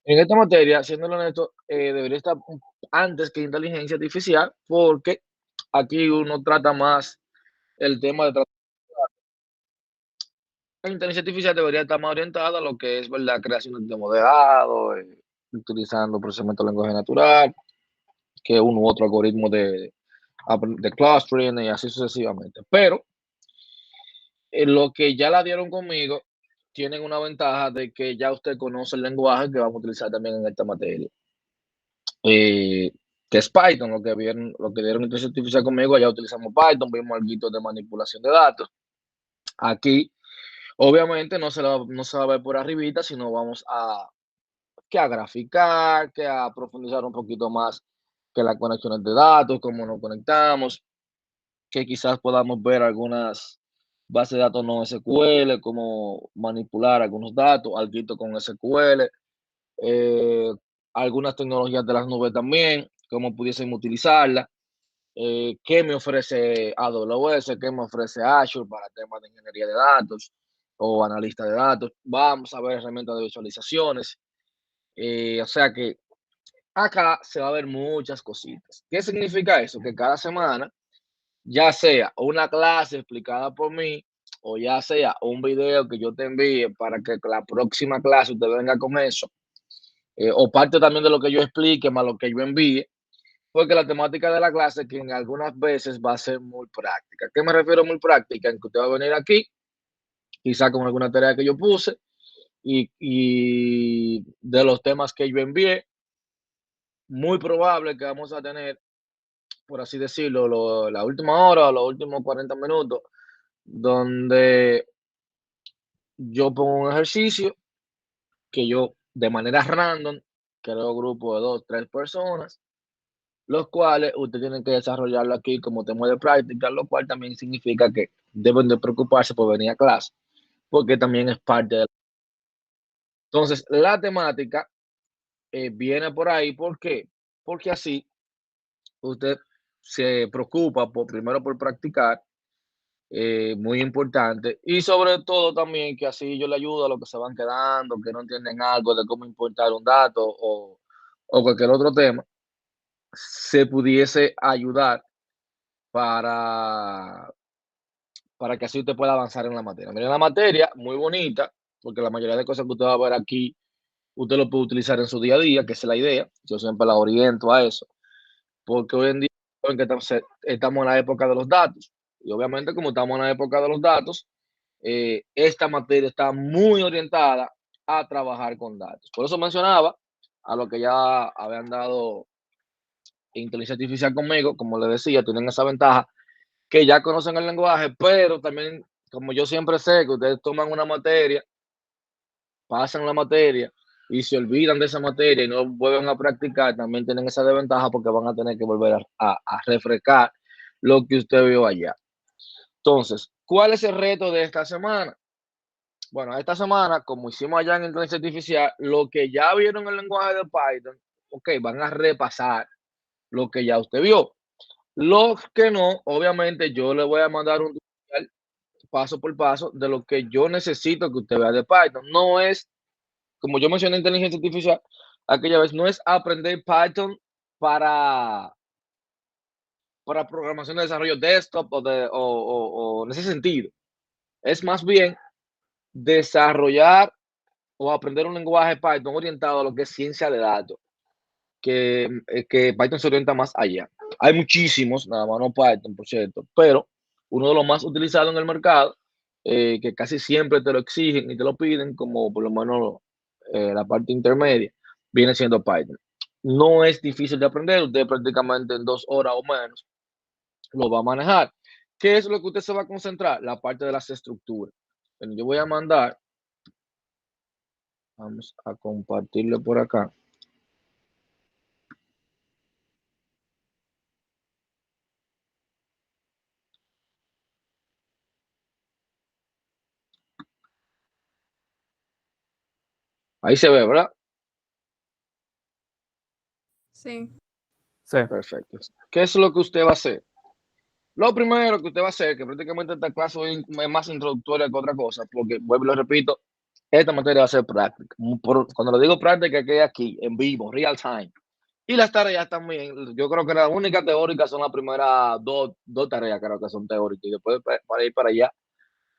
En esta materia, siendo honesto, debería estar antes que inteligencia artificial, porque aquí uno trata más el tema de la inteligencia artificial debería estar más orientada a lo que es, ¿verdad?, creación de modelado, utilizando procesamiento de lenguaje natural, que uno u otro algoritmo de clustering y así sucesivamente. Pero lo que ya la dieron conmigo, tienen una ventaja de que ya usted conoce el lenguaje que vamos a utilizar también en esta materia. eh, que es Python, lo que dieron inteligencia artificial conmigo, ya utilizamos Python, vimos algo de manipulación de datos. Aquí, obviamente, no se va a ver por arribita, sino vamos a graficar, que a profundizar un poquito más que las conexiones de datos, cómo nos conectamos, que quizás podamos ver algunas bases de datos no SQL, cómo manipular algunos datos, algo con SQL, eh, algunas tecnologías de las nubes también, cómo pudiésemos utilizarlas, qué me ofrece AWS, qué me ofrece Azure para temas de ingeniería de datos o analista de datos. Vamos a ver herramientas de visualizaciones. O sea que acá se va a ver muchas cositas. ¿Qué significa eso? Que cada semana, ya sea una clase explicada por mí o ya sea un video que yo te envíe para que la próxima clase usted venga con eso, o parte también de lo que yo explique más lo que yo envíe, porque la temática de la clase que en algunas veces va a ser muy práctica. ¿Qué me refiero muy práctica? En que usted va a venir aquí, quizá con alguna tarea que yo puse y de los temas que yo envié, muy probable que vamos a tener, por así decirlo, la última hora o los últimos 40 minutos, donde yo pongo un ejercicio que yo de manera random creo grupo de dos, tres personas, los cuales usted tiene que desarrollarlo aquí como tema de práctica, lo cual también significa que deben de preocuparse por venir a clase, porque también es parte de... Entonces, la temática viene por ahí, ¿por qué? Porque así usted se preocupa primero por practicar, muy importante, y sobre todo también que así yo le ayudo a los que se van quedando, que no entienden algo de cómo importar un dato o cualquier otro tema, se pudiese ayudar para, para que así usted pueda avanzar en la materia. Mira, la materia, muy bonita, porque la mayoría de cosas que usted va a ver aquí, usted lo puede utilizar en su día a día, que es la idea. Yo siempre la oriento a eso, porque hoy en día saben que estamos en la época de los datos. Y obviamente, como estamos en la época de los datos, esta materia está muy orientada a trabajar con datos. Por eso mencionaba a lo que ya habían dado inteligencia artificial conmigo, como les decía, tienen esa ventaja que ya conocen el lenguaje, pero también, como yo siempre sé que ustedes toman una materia, pasan la materia y se olvidan de esa materia y no vuelven a practicar, también tienen esa desventaja porque van a tener que volver a refrescar lo que usted vio allá. Entonces, ¿cuál es el reto de esta semana? Bueno, esta semana, como hicimos allá en inteligencia artificial, lo que ya vieron en el lenguaje de Python, ok, van a repasar lo que ya usted vio. Los que no, obviamente yo le voy a mandar un tutorial paso por paso de lo que yo necesito que usted vea de Python. No es, como yo mencioné inteligencia artificial aquella vez, no es aprender Python para, para programación de desarrollo desktop o en ese sentido. Es más bien desarrollar o aprender un lenguaje Python orientado a lo que es ciencia de datos, que Python se orienta más allá. Hay muchísimos, nada más no Python, por cierto, pero uno de los más utilizados en el mercado, que casi siempre te lo exigen y te lo piden, como por lo menos la parte intermedia, viene siendo Python. No es difícil de aprender, usted prácticamente en 2 horas o menos lo va a manejar. ¿Qué es lo que usted se va a concentrar? La parte de las estructuras. Bueno, yo voy a mandar, vamos a compartirlo por acá. Ahí se ve, ¿verdad? Sí. Sí. Perfecto. ¿Qué es lo que usted va a hacer? Lo primero que usted va a hacer, que prácticamente esta clase es más introductoria que otra cosa, porque vuelvo y lo repito, esta materia va a ser práctica. Cuando lo digo práctica, que es aquí, en vivo, real time. Y las tareas también, yo creo que la única teórica son las primeras dos tareas, creo que son teóricas. Y después, para ir para allá,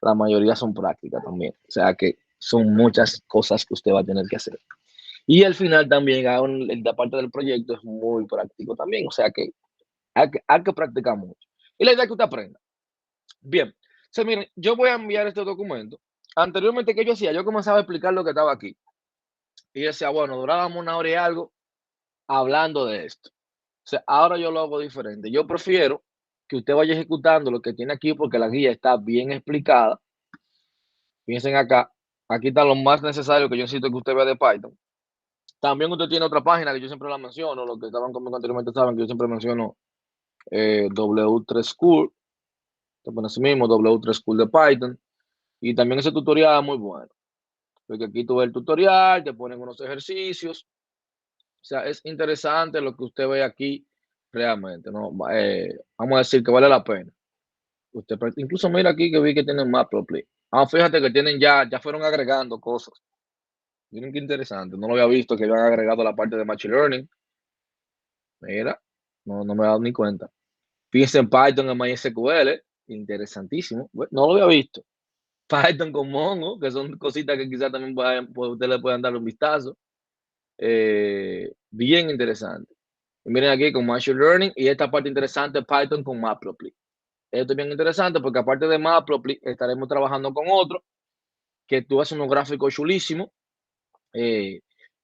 la mayoría son prácticas también. O sea que son muchas cosas que usted va a tener que hacer. Y al final también, la parte del proyecto es muy práctico también. O sea que hay que practicar mucho. Y la idea es que usted aprenda. Bien. O sea, miren, yo voy a enviar este documento. Anteriormente, ¿qué yo hacía? Yo comenzaba a explicar lo que estaba aquí. Y decía, bueno, durábamos 1 hora y algo hablando de esto. O sea, ahora yo lo hago diferente. Yo prefiero que usted vaya ejecutando lo que tiene aquí porque la guía está bien explicada. Piensen acá, aquí está lo más necesario que yo necesito que usted vea de Python. También usted tiene otra página que yo siempre la menciono, los que estaban conmigo anteriormente saben que yo siempre menciono W3 School, te pone así mismo, W3 School de Python, y también ese tutorial es muy bueno, porque aquí tú ves el tutorial, te ponen unos ejercicios, o sea, es interesante lo que usted ve aquí realmente, ¿no? Vamos a decir que vale la pena. Incluso mira aquí que vi que tienen Matplotlib. Fíjate que tienen ya fueron agregando cosas. Miren qué interesante. No lo había visto que habían agregado la parte de Machine Learning. Mira, no me he dado ni cuenta. Fíjense en Python, en MySQL. Interesantísimo. No lo había visto. Python con Mongo, que son cositas que quizás también pues, ustedes le puedan dar un vistazo. Bien interesante. Y miren aquí con Machine Learning y esta parte interesante, Python con Matplotlib. Esto es bien interesante porque aparte de Matplotlib, estaremos trabajando con otro que tú haces unos gráficos chulísimos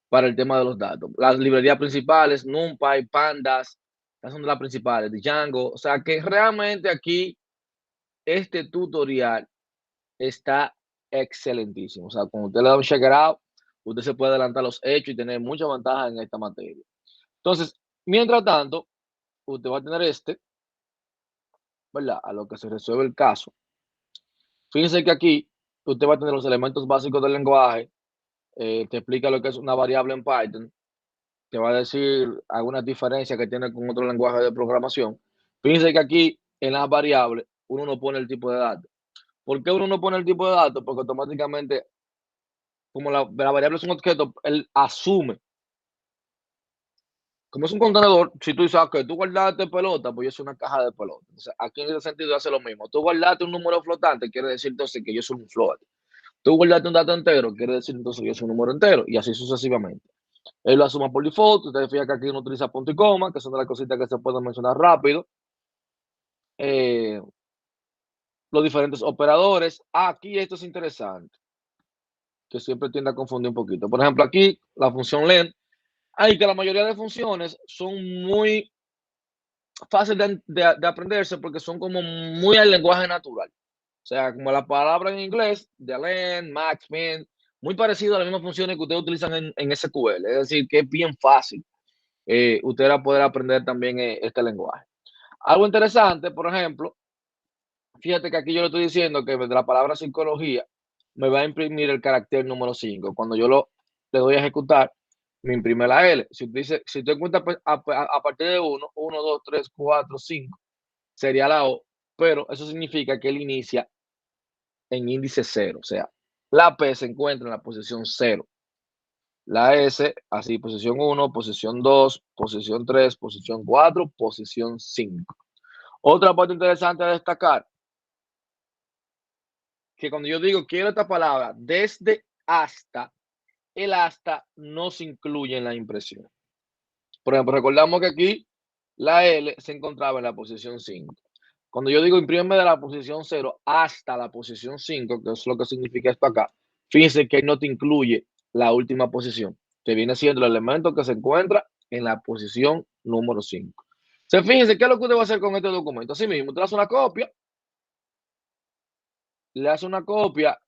para el tema de los datos. Las librerías principales, NumPy, Pandas, esas son las principales, Django. O sea que realmente aquí este tutorial está excelentísimo. O sea, cuando usted le da un check it out, usted se puede adelantar los hechos y tener mucha ventaja en esta materia. Entonces, mientras tanto, usted va a tener ¿verdad? A lo que se resuelve el caso. Fíjense que aquí usted va a tener los elementos básicos del lenguaje, te explica lo que es una variable en Python, te va a decir algunas diferencias que tiene con otro lenguaje de programación. Fíjense que aquí en las variables uno no pone el tipo de datos. ¿Por qué uno no pone el tipo de datos? Porque automáticamente, como la variable es un objeto, él asume. Como es un contenedor, si tú dices, que tú guardaste pelota, pues yo soy una caja de pelota. Entonces, aquí en ese sentido hace lo mismo. Tú guardaste un número flotante, quiere decir entonces que yo soy un float. Tú guardaste un dato entero, quiere decir entonces que yo soy un número entero, y así sucesivamente. Él lo asuma por default. Ustedes fijan que aquí uno utiliza punto y coma, que son de las cositas que se pueden mencionar rápido. Los diferentes operadores. Aquí esto es interesante, que siempre tiende a confundir un poquito. Por ejemplo, aquí la función len, hay que la mayoría de funciones son muy fáciles de aprenderse porque son como muy al lenguaje natural. O sea, como la palabra en inglés, de len, max, min, muy parecido a las mismas funciones que ustedes utilizan en SQL. Es decir, que es bien fácil usted va a poder aprender también este lenguaje. Algo interesante, por ejemplo, fíjate que aquí yo le estoy diciendo que de la palabra psicología me va a imprimir el carácter número 5. Cuando yo le doy a ejecutar, me imprime la L. Si usted dice, si usted cuenta pues, a partir de 1, 2, 3, 4, 5, sería la O, pero eso significa que él inicia en índice 0. O sea, la P se encuentra en la posición 0. La S, así, posición 1, posición 2, posición 3, posición 4, posición 5. Otra parte interesante a destacar, que cuando yo digo quiero esta palabra desde hasta, el hasta no se incluye en la impresión. Por ejemplo, recordamos que aquí la L se encontraba en la posición 5. Cuando yo digo imprime de la posición 0 hasta la posición 5, que es lo que significa esto acá, fíjense que no te incluye la última posición, que viene siendo el elemento que se encuentra en la posición número 5. Fíjense qué es lo que usted va a hacer con este documento. Así mismo, usted hace una copia, le hace una copia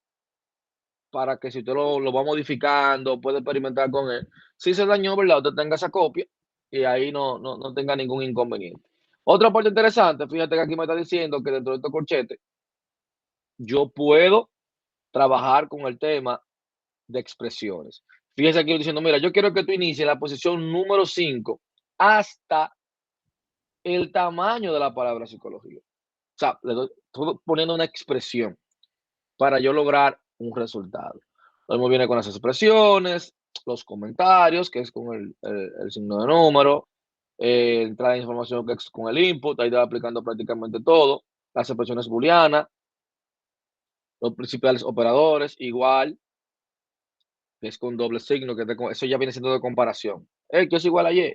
para que si usted lo va modificando, puede experimentar con él. Si se dañó, ¿verdad? Usted tenga esa copia y ahí no tenga ningún inconveniente. Otra parte interesante, fíjate que aquí me está diciendo que dentro de estos corchetes, yo puedo trabajar con el tema de expresiones. Fíjese aquí diciendo, mira, yo quiero que tú inicies en la posición número 5 hasta el tamaño de la palabra psicología. O sea, estoy poniendo una expresión para yo lograr un resultado. Lo mismo viene con las expresiones, los comentarios, que es con el signo de número, entrada de información, que es con el input, ahí te va aplicando prácticamente todo. Las expresiones booleanas, los principales operadores, igual, que es con doble signo, eso ya viene siendo de comparación. Que es igual a Y.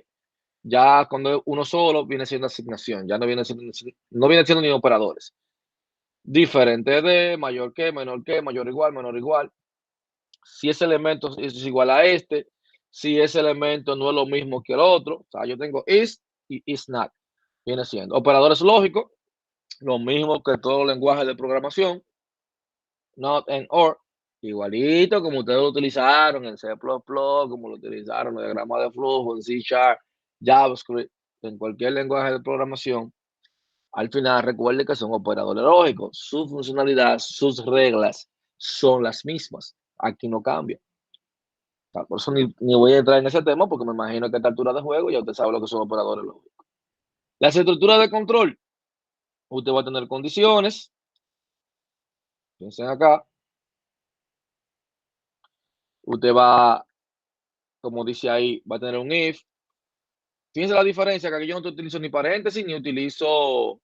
Ya cuando es uno solo viene siendo asignación, ya no viene siendo ni operadores. Diferente de mayor que, mayor igual, menor igual. Si ese elemento es igual a este, si ese elemento no es lo mismo que el otro, o sea, yo tengo is y is not, viene siendo. Operadores lógicos, lo mismo que todos los lenguajes de programación, not and or, igualito como ustedes lo utilizaron en C++, como lo utilizaron en el diagrama de flujo, en C#, JavaScript, en cualquier lenguaje de programación. Al final, recuerde que son operadores lógicos. Su funcionalidad, sus reglas son las mismas. Aquí no cambia. O sea, por eso ni voy a entrar en ese tema, porque me imagino que a esta altura de juego ya usted sabe lo que son operadores lógicos. Las estructuras de control. Usted va a tener condiciones. Piensen acá. Usted va, como dice ahí, va a tener un if. Fíjense la diferencia, que aquí yo no utilizo ni paréntesis ni utilizo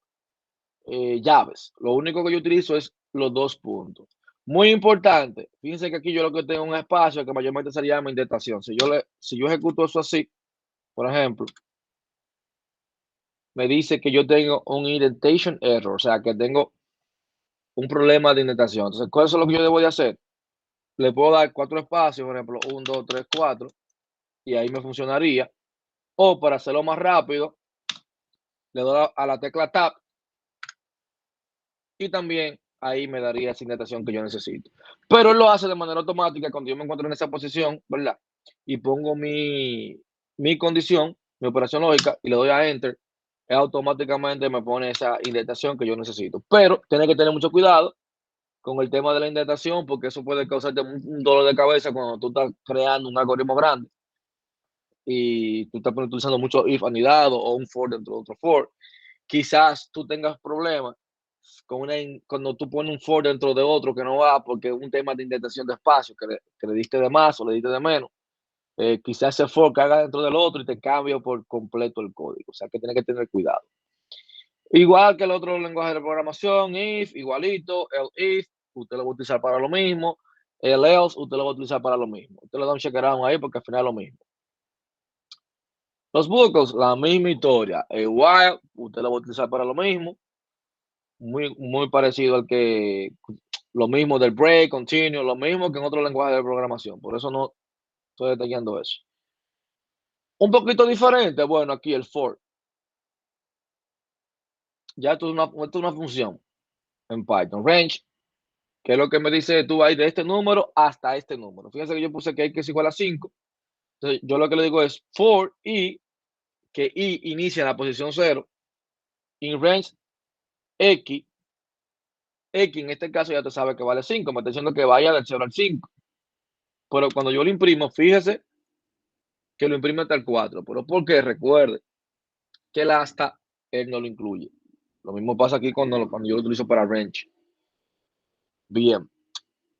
llaves. Lo único que yo utilizo es los dos puntos. Muy importante, fíjense que aquí yo lo que tengo es un espacio que mayormente se llama indentación. Si yo ejecuto eso así, por ejemplo, me dice que yo tengo un indentation error, o sea, que tengo un problema de indentación. Entonces, ¿cuál es lo que yo debo de hacer? Le puedo dar 4 espacios, por ejemplo, 1, 2, 3, 4, y ahí me funcionaría. O para hacerlo más rápido, le doy a la tecla Tab y también ahí me daría esa indentación que yo necesito. Pero él lo hace de manera automática cuando yo me encuentro en esa posición, ¿verdad? Y pongo mi condición, mi operación lógica, y le doy a Enter, él automáticamente me pone esa indentación que yo necesito. Pero tiene que tener mucho cuidado con el tema de la indentación, porque eso puede causarte un dolor de cabeza cuando tú estás creando un algoritmo grande y tú estás utilizando mucho if anidado o un for dentro de otro for. Quizás tú tengas problemas cuando tú pones un for dentro de otro que no va porque es un tema de indentación de espacio, que le diste de más o le diste de menos. Quizás ese for haga dentro del otro y te cambia por completo el código. O sea que tienes que tener cuidado. Igual que el otro lenguaje de programación, if, igualito, el if, usted lo va a utilizar para lo mismo, el else, usted lo va a utilizar para lo mismo. Usted le da un check around ahí porque al final es lo mismo. Los bucles, la misma historia. El while, usted lo va a utilizar para lo mismo. Muy parecido al que, lo mismo del break, continue, lo mismo que en otro lenguaje de programación. Por eso no estoy detallando eso. Un poquito diferente, bueno, aquí el for. Ya esto es una función en Python. Range, que es lo que me dice tú ahí de este número hasta este número. Fíjense que yo puse que es igual a 5. Entonces, yo lo que le digo es for i, que i inicia en la posición 0, in range x, x en este caso ya te sabe que vale 5, me está diciendo que vaya del 0 al 5. Pero cuando yo lo imprimo, fíjese que lo imprime hasta el 4. Pero porque recuerde que el hasta él no lo incluye. Lo mismo pasa aquí cuando yo lo utilizo para range. Bien.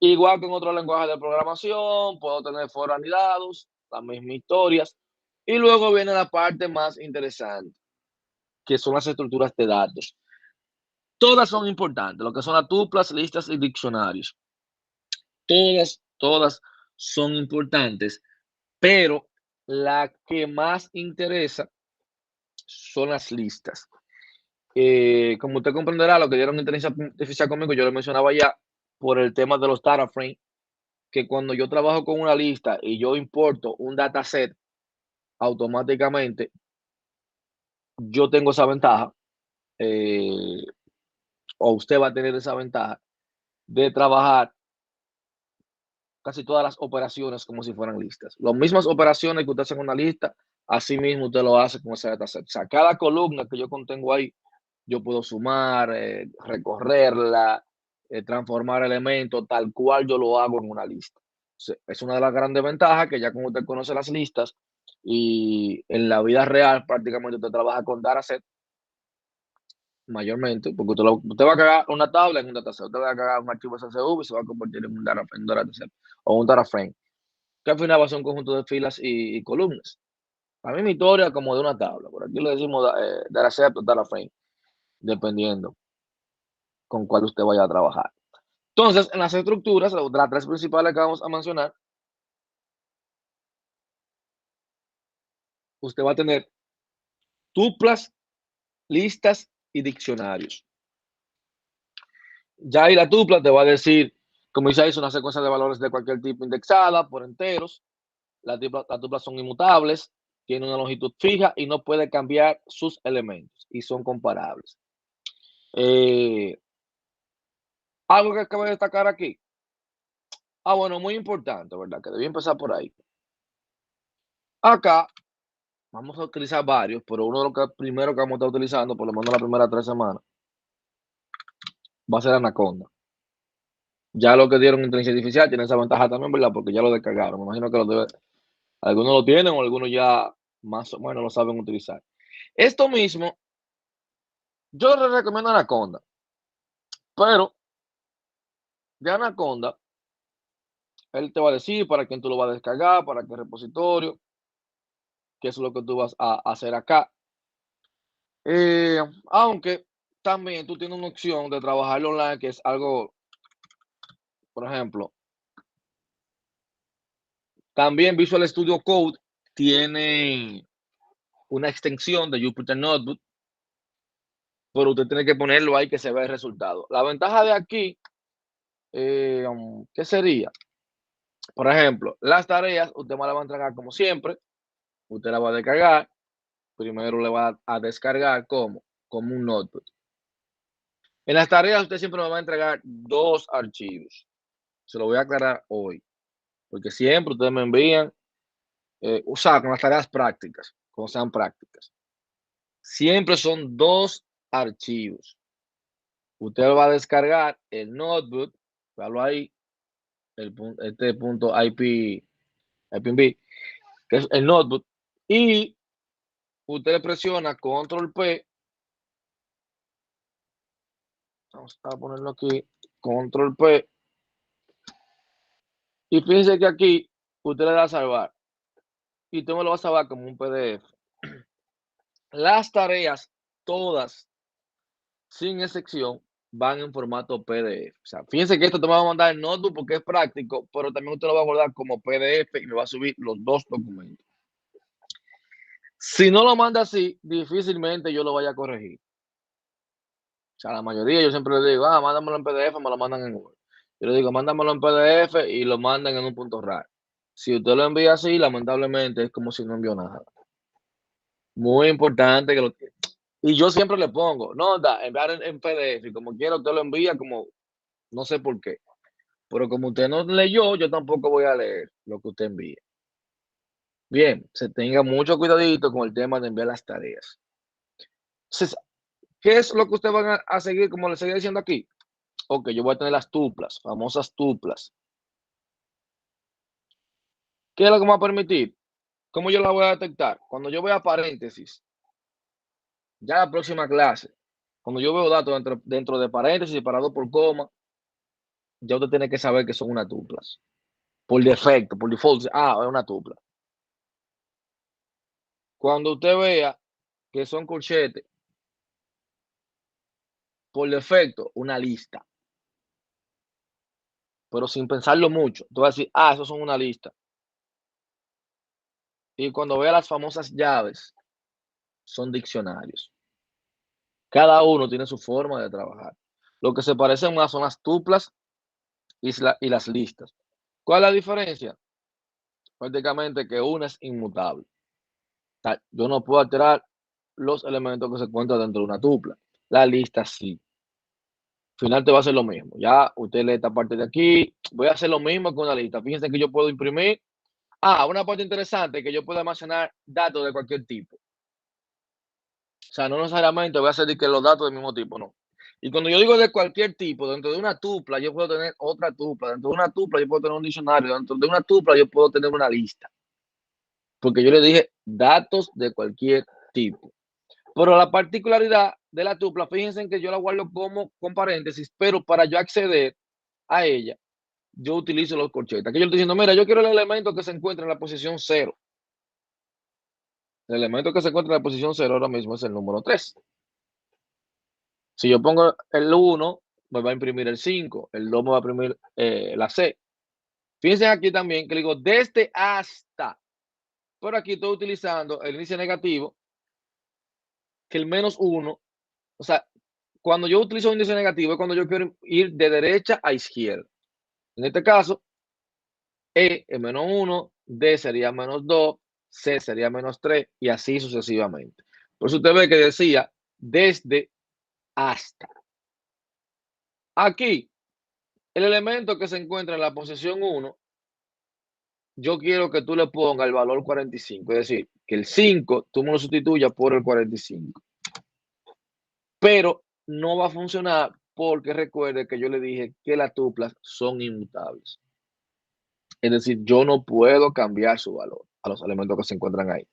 Igual que en otro lenguaje de programación, puedo tener for anidados, las mismas historias. Y luego viene la parte más interesante, que son las estructuras de datos. Todas son importantes, lo que son las tuplas, listas y diccionarios. Todas son importantes, pero la que más interesa son las listas. Como usted comprenderá, lo que dieron inteligencia artificial conmigo, yo lo mencionaba ya por el tema de los data frames, que cuando yo trabajo con una lista y yo importo un dataset, automáticamente yo tengo esa ventaja, eh, o usted va a tener esa ventaja de trabajar casi todas las operaciones como si fueran listas. Las mismas operaciones que usted hace en una lista, así mismo usted lo hace con ese dataset. O sea, cada columna que yo contengo ahí, yo puedo sumar, recorrerla, transformar elementos, tal cual yo lo hago en una lista. Es una de las grandes ventajas que ya como usted conoce las listas y en la vida real prácticamente usted trabaja con dataset mayormente, porque usted va a cargar una tabla en un dataset, usted va a cargar un archivo SSV y se va a convertir en un dataset. o un data frame, que al final va a ser un conjunto de filas y columnas. La misma historia como de una tabla. Por aquí le decimos data set o data frame, dependiendo con cuál usted vaya a trabajar. Entonces, en las estructuras, las tres principales que vamos a mencionar, usted va a tener tuplas, listas y diccionarios. Ya ahí la tupla te va a decir, como dice ahí, es una secuencia de valores de cualquier tipo indexada por enteros. Las tuplas son inmutables, tienen una longitud fija y no puede cambiar sus elementos y son comparables. Algo que acabo de destacar aquí. Bueno, muy importante, ¿verdad? Que debí empezar por ahí. Acá vamos a utilizar varios, pero uno de los primeros que vamos a estar utilizando, por lo menos las primeras 3 semanas, va a ser Anaconda. Ya lo que dieron inteligencia artificial tiene esa ventaja también, ¿verdad? Porque ya lo descargaron. Me imagino que algunos lo tienen o algunos ya más o menos lo saben utilizar. Esto mismo, yo les recomiendo Anaconda, pero de Anaconda, él te va a decir para quién tú lo vas a descargar, para qué repositorio, qué es lo que tú vas a hacer acá. Aunque también tú tienes una opción de trabajarlo online, que es algo, por ejemplo, también Visual Studio Code tiene una extensión de Jupyter Notebook, pero usted tiene que ponerlo ahí que se vea el resultado. La ventaja de aquí, ¿qué sería? Por ejemplo, las tareas, usted me las va a entregar como siempre, usted la va a descargar, primero le va a descargar como un notebook. En las tareas usted siempre me va a entregar 2 archivos. Se lo voy a aclarar hoy, porque siempre ustedes me envían, con las tareas prácticas, como sean prácticas. Siempre son 2 archivos. Usted va a descargar el notebook, véalo ahí, este punto IPv, que es el notebook, y usted le presiona control P, vamos a ponerlo aquí, control P, y fíjense que aquí usted le da a salvar, y usted me lo va a salvar como un PDF. Las tareas, todas, sin excepción, van en formato PDF. O sea, fíjense que esto te va a mandar el notebook porque es práctico, pero también usted lo va a guardar como PDF y me va a subir los 2 documentos. Si no lo manda así, difícilmente yo lo vaya a corregir. O sea, la mayoría yo siempre le digo, mándamelo en PDF, me lo mandan en Word. Yo le digo, mándamelo en PDF y lo mandan en un punto RAR. Si usted lo envía así, lamentablemente es como si no envió nada. Muy importante que lo... Y yo siempre le pongo, no, enviar en PDF, y como quiera usted lo envía como, no sé por qué. Pero como usted no leyó, yo tampoco voy a leer lo que usted envíe. Bien, se tenga mucho cuidadito con el tema de enviar las tareas. Entonces, ¿qué es lo que usted van a seguir, como le seguía diciendo aquí? Ok, yo voy a tener las tuplas, famosas tuplas. ¿Qué es lo que me va a permitir? ¿Cómo yo la voy a detectar? Cuando yo vea paréntesis, ya la próxima clase, cuando yo veo datos dentro de paréntesis separado por coma, ya usted tiene que saber que son unas tuplas. Por defecto, por default, es una tupla. Cuando usted vea que son corchetes, por defecto, una lista. Pero sin pensarlo mucho. Tú vas a decir, esos son una lista. Y cuando vea las famosas llaves, son diccionarios. Cada uno tiene su forma de trabajar. Lo que se parecen más son las tuplas y las listas. ¿Cuál es la diferencia? Prácticamente que una es inmutable. O sea, yo no puedo alterar los elementos que se encuentran dentro de una tupla. La lista sí. Al final te va a hacer lo mismo. Ya usted lee esta parte de aquí. Voy a hacer lo mismo con una lista. Fíjense que yo puedo imprimir. Una parte interesante, que yo puedo almacenar datos de cualquier tipo. O sea, no necesariamente voy a hacer que los datos del mismo tipo, no. Y cuando yo digo de cualquier tipo, dentro de una tupla, yo puedo tener otra tupla. Dentro de una tupla, yo puedo tener un diccionario. Dentro de una tupla, yo puedo tener una lista. Porque yo le dije datos de cualquier tipo. Pero la particularidad de la tupla, fíjense en que yo la guardo como con paréntesis, pero para yo acceder a ella, yo utilizo los corchetes. Aquí yo estoy diciendo, mira, yo quiero el elemento que se encuentra en la posición 0. El elemento que se encuentra en la posición 0 ahora mismo es el número 3. Si yo pongo el 1, me va a imprimir el 5, el 2 me va a imprimir la C. Fíjense aquí también que le digo desde hasta, pero aquí estoy utilizando el índice negativo, que el menos 1, o sea, cuando yo utilizo un índice negativo es cuando yo quiero ir de derecha a izquierda. En este caso, E es menos 1, D sería menos 2, C sería menos 3 y así sucesivamente. Por eso usted ve que decía desde hasta. Aquí, el elemento que se encuentra en la posición 1, yo quiero que tú le pongas el valor 45, es decir, que el 5 tú me lo sustituyas por el 45. Pero no va a funcionar porque recuerde que yo le dije que las tuplas son inmutables. Es decir, yo no puedo cambiar su valor a los elementos que se encuentran ahí.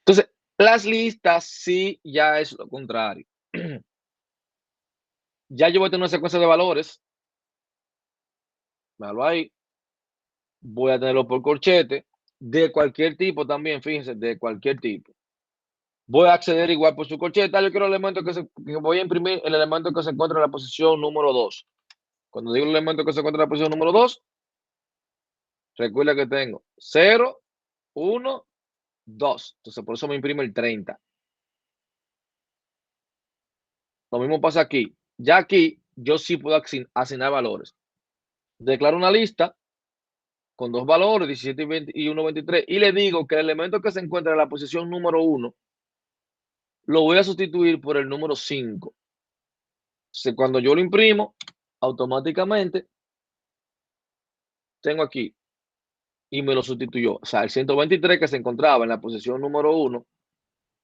Entonces, las listas sí ya es lo contrario. Ya yo voy a tener una secuencia de valores. Déjalo ahí. Voy a tenerlo por corchete. De cualquier tipo también, fíjense, de cualquier tipo. Voy a acceder igual por su corcheta. Yo quiero el elemento que voy a imprimir, el elemento que se encuentra en la posición número 2. Cuando digo el elemento que se encuentra en la posición número 2, recuerda que tengo 0, 1, 2. Entonces, por eso me imprime el 30. Lo mismo pasa aquí. Ya aquí, yo sí puedo asignar valores. Declaro una lista con dos valores, 17 y, 20, y 1, 23, y le digo que el elemento que se encuentra en la posición número 1 lo voy a sustituir por el número 5. Entonces, cuando yo lo imprimo, automáticamente tengo aquí y me lo sustituyó. O sea, el 123 que se encontraba en la posición número 1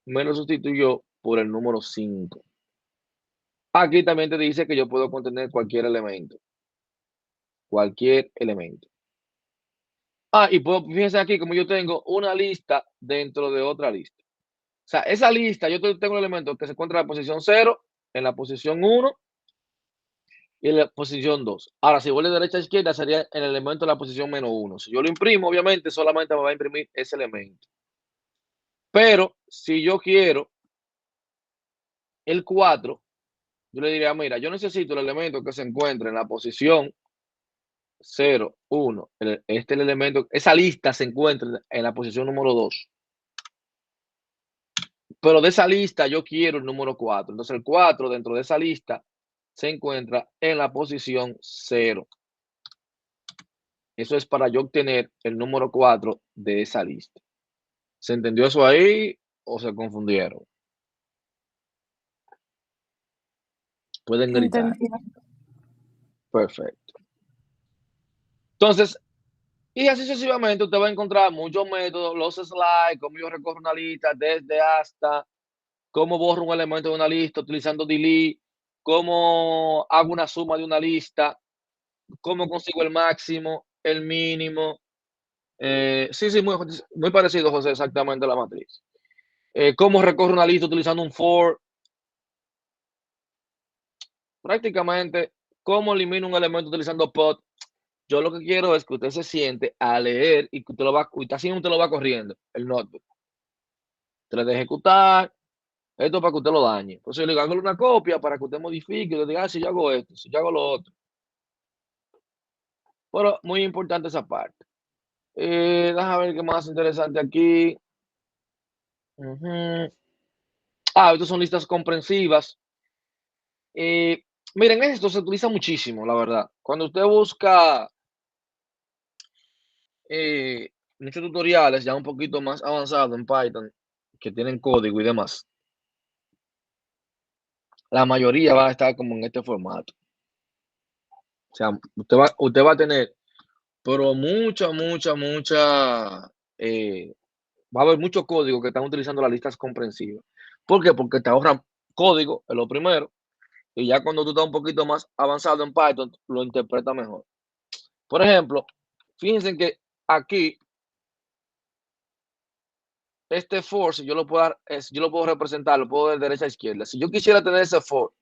me lo sustituyó por el número 5. Aquí también te dice que yo puedo contener cualquier elemento. Cualquier elemento. Y fíjense aquí como yo tengo una lista dentro de otra lista. O sea, esa lista, yo tengo un elemento que se encuentra en la posición 0, en la posición 1 y en la posición 2. Ahora, si voy de derecha a izquierda, sería el elemento de la posición menos 1. Si yo lo imprimo, obviamente, solamente me va a imprimir ese elemento. Pero, si yo quiero el 4, yo le diría, mira, yo necesito el elemento que se encuentre en la posición 0, 1. El elemento, esa lista se encuentra en la posición número 2. Pero de esa lista yo quiero el número 4. Entonces el 4 dentro de esa lista se encuentra en la posición 0. Eso es para yo obtener el número 4 de esa lista. ¿Se entendió eso ahí o se confundieron? Pueden gritar. Entendido. Perfecto. Entonces, y así sucesivamente usted va a encontrar muchos métodos, los slides, cómo yo recorro una lista desde hasta, cómo borro un elemento de una lista utilizando delete, cómo hago una suma de una lista, cómo consigo el máximo, el mínimo. Sí, muy parecido, José, exactamente a la matriz. Cómo recorro una lista utilizando un for. Prácticamente, cómo elimino un elemento utilizando pot. Yo lo que quiero es que usted se siente a leer y que usted lo va, usted lo va corriendo, el notebook. Usted le de ejecutar, esto para que usted lo dañe. Entonces yo le digo, hágale una copia para que usted modifique y le diga, si yo hago esto, si yo hago lo otro. Pero muy importante esa parte. Déjame ver qué más interesante aquí. Estas son listas comprensivas. Miren, esto se utiliza muchísimo, la verdad. Cuando usted busca muchos tutoriales ya un poquito más avanzados en Python, que tienen código y demás, la mayoría va a estar como en este formato. O sea, usted va a tener, pero va a haber mucho código que están utilizando las listas comprensivas. ¿Por qué? Porque te ahorran código, es lo primero, y ya cuando tú estás un poquito más avanzado en Python, lo interpreta mejor. Por ejemplo, fíjense que aquí, este for, si yo lo puedo representar, lo puedo de derecha a izquierda. Si yo quisiera tener ese for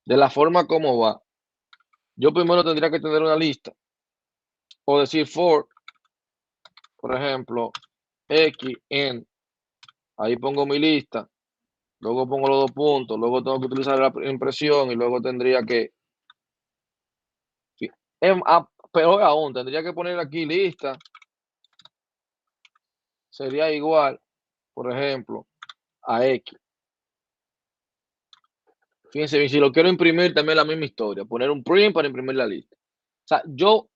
de la forma como va, yo primero tendría que tener una lista. o decir for, por ejemplo, x en, ahí pongo mi lista, luego pongo los 2 puntos, luego tengo que utilizar la impresión y luego tendría que, peor aún, tendría que poner aquí lista, sería igual, por ejemplo, a x. Fíjense bien, si lo quiero imprimir también la misma historia, poner un print para imprimir la lista. O sea, yo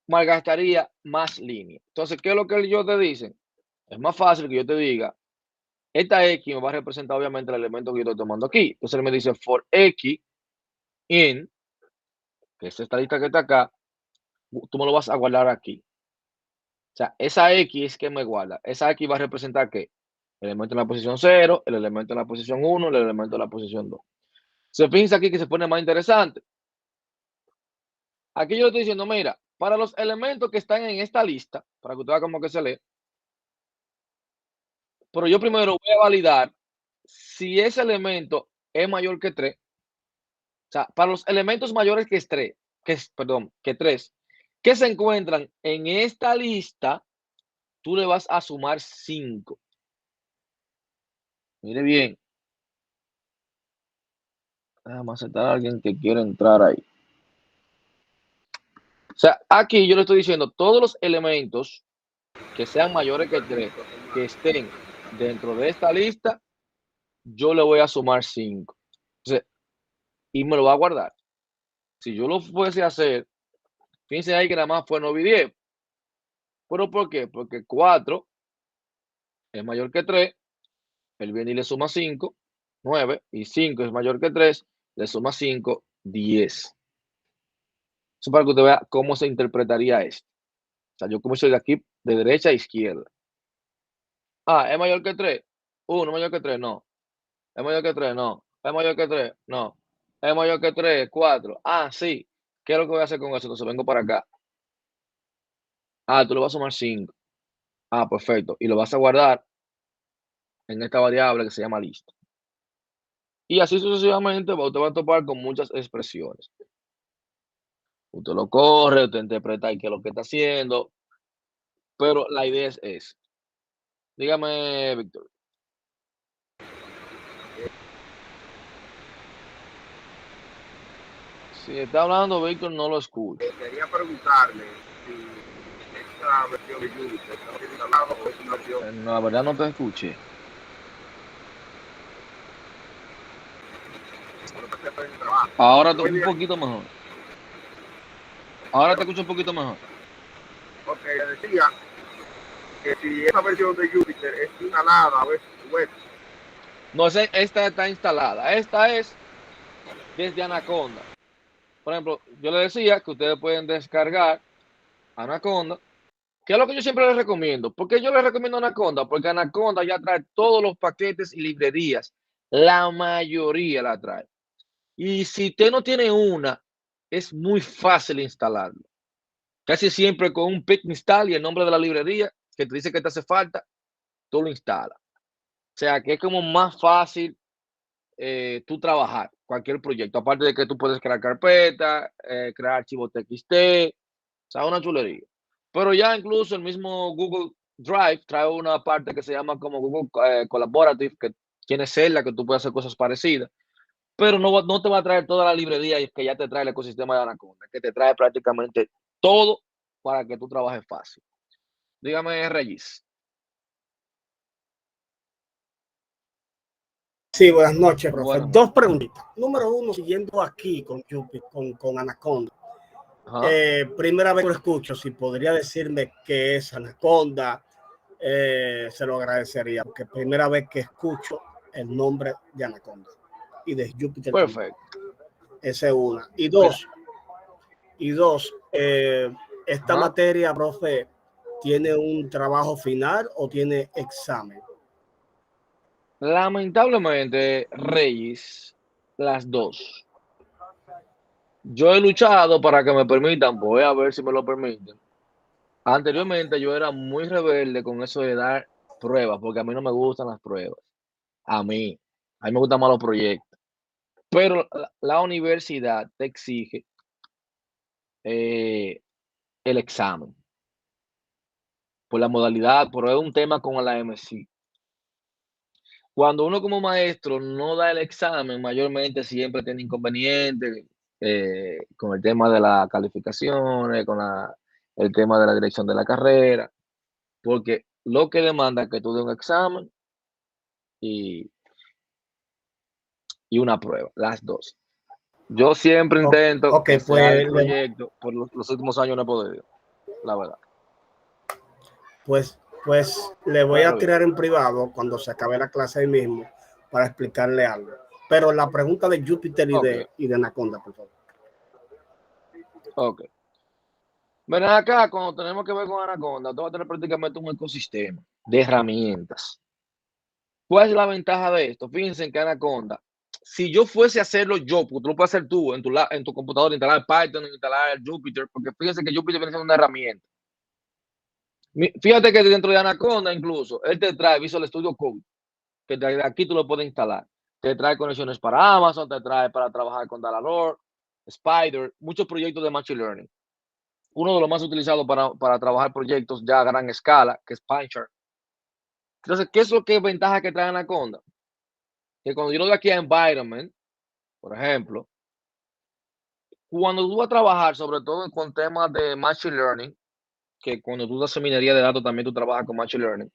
malgastaría más líneas. Entonces, ¿qué es lo que ellos te dicen? Es más fácil que yo te diga, esta X me va a representar obviamente el elemento que yo estoy tomando aquí. Entonces él me dice for X in, que es esta lista que está acá, tú me lo vas a guardar aquí. O sea, esa X que me guarda, esa X va a representar ¿qué? El elemento en la posición 0, el elemento en la posición 1, el elemento en la posición 2. Se piensa aquí que se pone más interesante. Aquí yo le estoy diciendo, mira, para los elementos que están en esta lista, para que usted vea cómo que se lee, pero yo primero voy a validar si ese elemento es mayor que 3. O sea, para los elementos mayores que 3, que 3, que se encuentran en esta lista, tú le vas a sumar 5. Mire bien. Déjame aceptar a alguien que quiera entrar ahí. O sea, aquí yo le estoy diciendo todos los elementos que sean mayores que 3, que estén dentro de esta lista, yo le voy a sumar 5. Entonces, y me lo va a guardar. Si yo lo fuese a hacer, fíjense ahí que nada más fue 9 y 10. ¿Pero por qué? Porque 4 es mayor que 3, él viene y le suma 5, 9, y 5 es mayor que 3, le suma 5, 10. Eso para que usted vea cómo se interpretaría esto. O sea, yo comienzo de aquí de derecha a izquierda. Ah, ¿es mayor que 3? 1 mayor que 3, no. ¿Es mayor que 3? No. ¿Es mayor que 3? No. ¿Es mayor que 3? 4. Ah, sí. ¿Qué es lo que voy a hacer con eso? Entonces vengo para acá. Ah, tú le vas a sumar 5. Ah, perfecto. Y lo vas a guardar en esta variable que se llama lista. Y así sucesivamente, usted va a topar con muchas expresiones. Usted lo corre, usted interpreta qué es lo que está haciendo, pero la idea es esa. Dígame, Víctor. Si está hablando, Víctor, no lo escucho. Quería preguntarle si esta versión de Jupyter está instalada o es una versión. No, la verdad no te escuché. Ahora te, un poquito mejor. Ahora te escucho un poquito mejor. Ok, le decía que si esa versión de Jupyter es instalada o es web. No, esta está instalada. Esta es desde Anaconda. Por ejemplo, yo le decía que ustedes pueden descargar Anaconda. ¿Qué es lo que yo siempre les recomiendo? ¿Por qué yo les recomiendo Anaconda? Porque Anaconda ya trae todos los paquetes y librerías. La mayoría la trae. Y si usted no tiene una, es muy fácil instalarlo. Casi siempre con un pip install y el nombre de la librería que te dice que te hace falta, tú lo instalas. O sea, que es como más fácil tú trabajar cualquier proyecto. Aparte de que tú puedes crear carpetas, crear archivos TXT, o sea, una chulería. Pero ya incluso el mismo Google Drive trae una parte que se llama como Google Collaborative, que tiene celda, que tú puedes hacer cosas parecidas. Pero no te va a traer toda la librería que ya te trae el ecosistema de Anaconda, que te trae prácticamente todo para que tú trabajes fácil. Dígame, Reyes. Sí, buenas noches, profe. Bueno, Dos preguntitas. Número uno, siguiendo aquí con Jupyter, con Anaconda. Primera vez que lo escucho, si podría decirme qué es Anaconda, se lo agradecería, porque primera vez que escucho el nombre de Anaconda y de Jupyter perfecto. también. Esa es una. Mira, Y dos, esta materia, profe, ¿tiene un trabajo final o tiene examen? lamentablemente, Reyes, las dos. Yo he luchado para que me permitan, voy a ver si me lo permiten. Anteriormente yo era muy rebelde con eso de dar pruebas, porque a mí no me gustan las pruebas. A mí me gustan más los proyectos. Pero la universidad te exige el examen. Por la modalidad, por un tema como la MC. Cuando uno como maestro no da el examen, mayormente siempre tiene inconvenientes con el tema de las calificaciones, con el tema de la dirección de la carrera, porque lo que demanda es que tú des un examen y, y una prueba, las dos. Yo siempre intento Ok, que sea el pues, proyecto, por los últimos años no he podido, la verdad. pues le voy a Pero bien, tirar en privado cuando se acabe la clase ahí mismo para explicarle algo. Pero la pregunta de Júpiter ok, y de Anaconda, por favor. ok. Ven acá, cuando tenemos que ver con Anaconda, tú vas a tener prácticamente un ecosistema de herramientas. ¿Cuál es la ventaja de esto? Fíjense en que Anaconda, si yo fuese a hacerlo yo, porque tú lo puedes hacer tú en tu computadora, instalar Python, instalar Jupyter, porque fíjense que Jupyter viene siendo una herramienta. Fíjate que dentro de Anaconda incluso, él te trae Visual Studio Code, que de aquí tú lo puedes instalar. Te trae conexiones para Amazon, te trae para trabajar con Dalalore, Spider, muchos proyectos de Machine Learning. Uno de los más utilizados para trabajar proyectos ya a gran escala, que es PyChart. Entonces, ¿qué es lo que es ventaja que trae Anaconda? Que cuando yo lo doy aquí a Environment, por ejemplo, cuando tú vas a trabajar, sobre todo con temas de Machine Learning, que cuando tú haces minería de datos también tú trabajas con Machine Learning,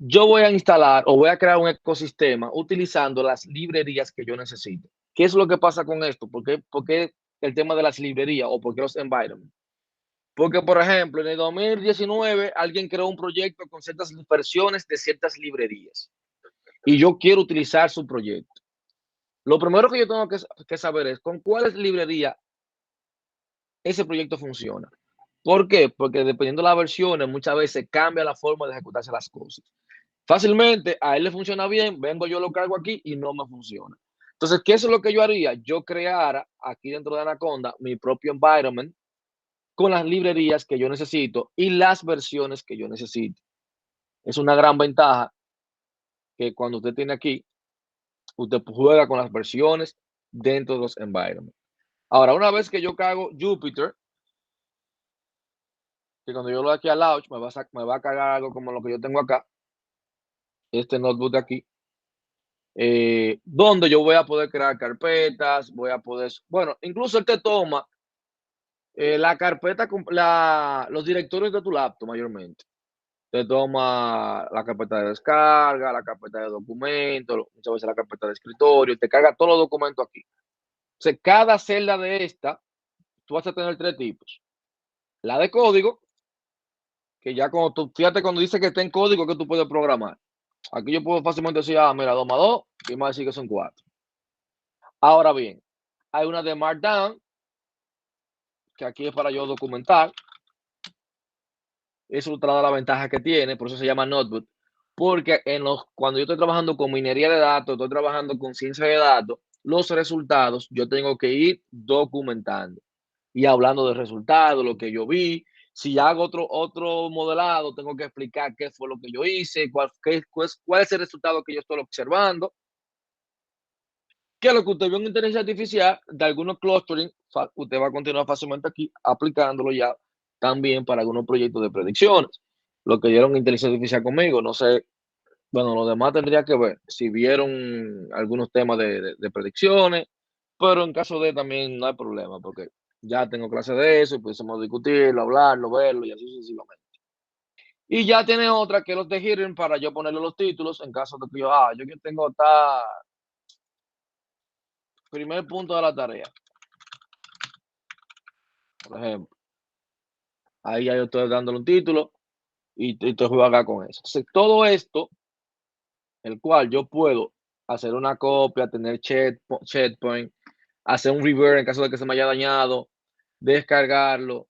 yo voy a instalar o voy a crear un ecosistema utilizando las librerías que yo necesito. ¿Qué es lo que pasa con esto? ¿Por qué el tema de las librerías o por qué los environments? Porque, por ejemplo, en el 2019 alguien creó un proyecto con ciertas versiones de ciertas librerías y yo quiero utilizar su proyecto. Lo primero que yo tengo que saber es con cuáles librerías ese proyecto funciona. ¿Por qué? Porque dependiendo de las versiones, muchas veces cambia la forma de ejecutarse las cosas. Fácilmente, a él le funciona bien, vengo yo lo cargo aquí y no me funciona. Entonces, ¿qué es lo que yo haría? Yo creara aquí dentro de Anaconda mi propio environment con las librerías que yo necesito y las versiones que yo necesito. Es una gran ventaja que cuando usted tiene aquí, usted juega con las versiones dentro de los environments. Ahora, una vez que yo cargo Jupyter, que cuando yo lo doy aquí al launch me va a cargar algo como lo que yo tengo acá, este notebook de aquí, donde yo voy a poder crear carpetas, voy a poder, bueno, incluso él te toma la carpeta, los directorios de tu laptop mayormente. Te toma la carpeta de descarga, la carpeta de documentos, muchas veces la carpeta de escritorio, te carga todos los documentos aquí. Entonces, cada celda de esta, tú vas a tener tres tipos. La de código, que ya cuando tú, fíjate cuando dice que está en código que tú puedes programar. Aquí yo puedo fácilmente decir, mira, 2 más 2, y más decir que son 4. Ahora bien, hay una de Markdown, que aquí es para yo documentar. Eso te da la ventaja que tiene, por eso se llama Notebook. Porque cuando yo estoy trabajando con minería de datos, estoy trabajando con ciencia de datos, los resultados yo tengo que ir documentando y hablando de resultados, lo que yo vi. Si hago otro modelado, tengo que explicar qué fue lo que yo hice, cuál es el resultado que yo estoy observando. ¿Qué es lo que usted vio en inteligencia artificial de algunos clustering? Usted va a continuar fácilmente aquí aplicándolo ya también para algunos proyectos de predicciones. Lo que dieron inteligencia artificial conmigo, no sé, bueno, lo demás tendría que ver si vieron algunos temas de predicciones, pero en caso de también no hay problema, porque ya tengo clase de eso y pudiésemos discutirlo, hablarlo, verlo y así sucesivamente. Y ya tiene otra que los de Hidden para yo ponerle los títulos en caso de que yo que tengo primer punto de la tarea, por ejemplo. Ahí ya yo estoy dándole un título y te juega con eso. Entonces, todo esto, el cual yo puedo hacer una copia, tener checkpoint, hacer un reverse en caso de que se me haya dañado, descargarlo.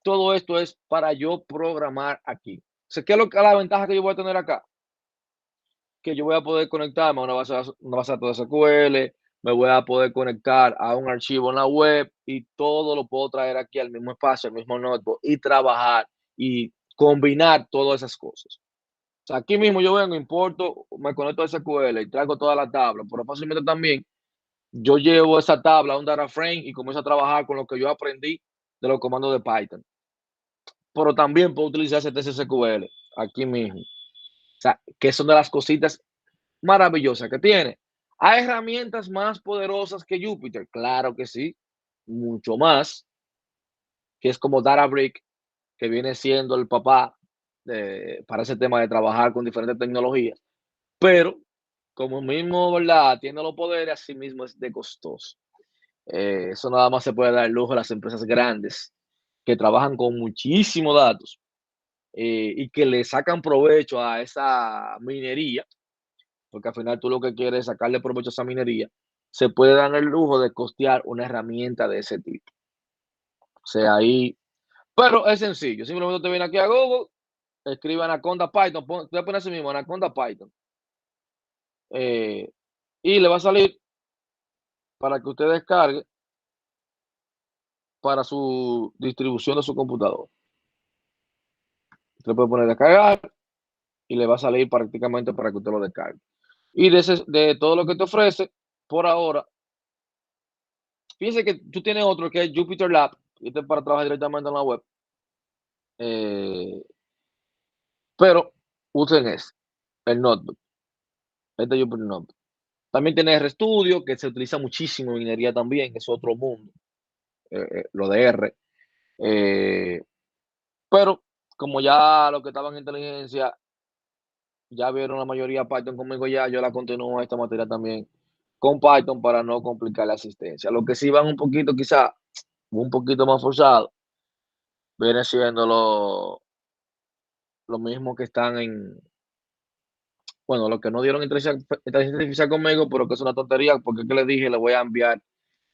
Todo esto es para yo programar aquí. O sea, ¿qué es la ventaja que yo voy a tener acá? Que yo voy a poder conectarme a una base de datos SQL, me voy a poder conectar a un archivo en la web y todo lo puedo traer aquí al mismo espacio, al mismo notebook y trabajar y combinar todas esas cosas. O sea, aquí mismo yo vengo, importo, me conecto a SQL y traigo toda la tabla, pero fácilmente también yo llevo esa tabla a un data frame y comienzo a trabajar con lo que yo aprendí de los comandos de Python. Pero también puede utilizarse TCSQL aquí mismo. O sea, que son de las cositas maravillosas que tiene. ¿Hay herramientas más poderosas que Jupyter? Claro que sí, mucho más, que es como Databricks, que viene siendo el papá para ese tema de trabajar con diferentes tecnologías. Pero, como mismo, ¿verdad? Tiene los poderes, así mismo es de costoso. Eso nada más se puede dar el lujo a las empresas grandes que trabajan con muchísimos datos y que le sacan provecho a esa minería, porque al final tú lo que quieres es sacarle provecho a esa minería, se puede dar el lujo de costear una herramienta de ese tipo. O sea, ahí, pero es sencillo, simplemente te viene aquí a Google, escribe Anaconda Python, te voy a poner así mismo, Anaconda Python, y le va a salir para que usted descargue para su distribución de su computador. Usted puede poner descargar y le va a salir prácticamente para que usted lo descargue. Y de todo lo que te ofrece, por ahora, fíjense que tú tienes otro que es Jupyter Lab, y este es para trabajar directamente en la web. Pero usen el Notebook, este Jupyter Notebook. También tiene RStudio, que se utiliza muchísimo en minería también, es otro mundo, lo de R. Pero como ya lo que estaban en inteligencia, ya vieron la mayoría Python conmigo ya, yo la continúo esta materia también con Python para no complicar la asistencia. Lo que sí van un poquito, quizá, un poquito más forzado, viene siendo lo mismo que están bueno, los que no dieron inteligencia artificial conmigo, pero que es una tontería, porque que les dije, le voy a enviar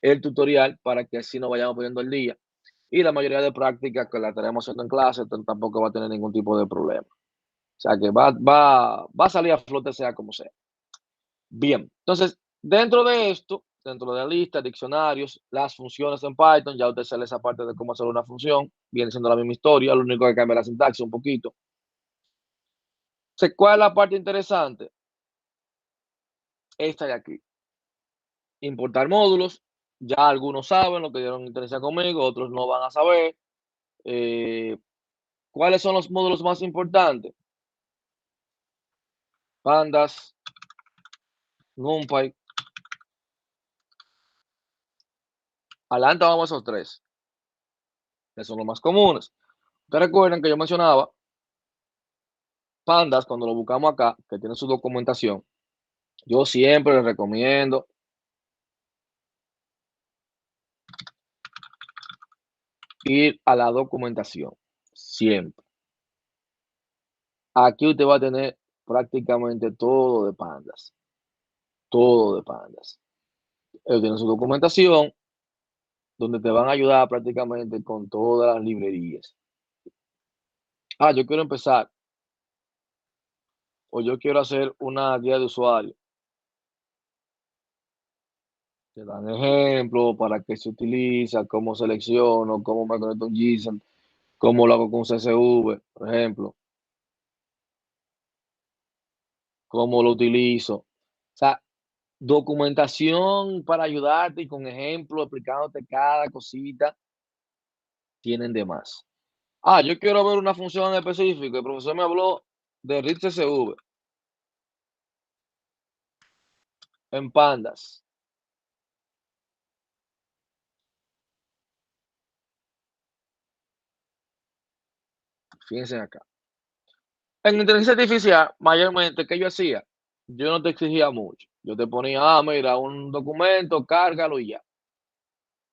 el tutorial para que así nos vayamos poniendo el día. Y la mayoría de prácticas que la estaremos haciendo en clase, tampoco va a tener ningún tipo de problema. O sea que va a salir a flote sea como sea. Bien, entonces, dentro de esto, dentro de la lista, diccionarios, las funciones en Python, ya usted sale esa parte de cómo hacer una función, viene siendo la misma historia, lo único que cambia la sintaxis un poquito. Entonces, ¿cuál es la parte interesante? Esta de aquí. Importar módulos, ya algunos saben lo que dieron interés conmigo, otros no van a saber. ¿Cuáles son los módulos más importantes? Pandas, NumPy. Adelante vamos a esos tres, que son los más comunes. Ustedes recuerden que yo mencionaba Pandas, cuando lo buscamos acá, que tiene su documentación, yo siempre les recomiendo ir a la documentación, siempre. Aquí usted va a tener prácticamente todo de Pandas, todo de Pandas. Ellos tienen su documentación, donde te van a ayudar prácticamente con todas las librerías. Yo quiero empezar, o yo quiero hacer una guía de usuario. Te dan ejemplos para qué se utiliza, cómo selecciono, cómo me conecto a un JSON, cómo lo hago con CSV, por ejemplo, cómo lo utilizo. O sea, documentación para ayudarte y con ejemplos explicándote cada cosita, tienen de más. Yo quiero ver una función específica. El profesor me habló de read CSV en Pandas. Fíjense acá. En inteligencia artificial, mayormente, ¿qué yo hacía? Yo no te exigía mucho. Yo te ponía, mira, un documento, cárgalo y ya.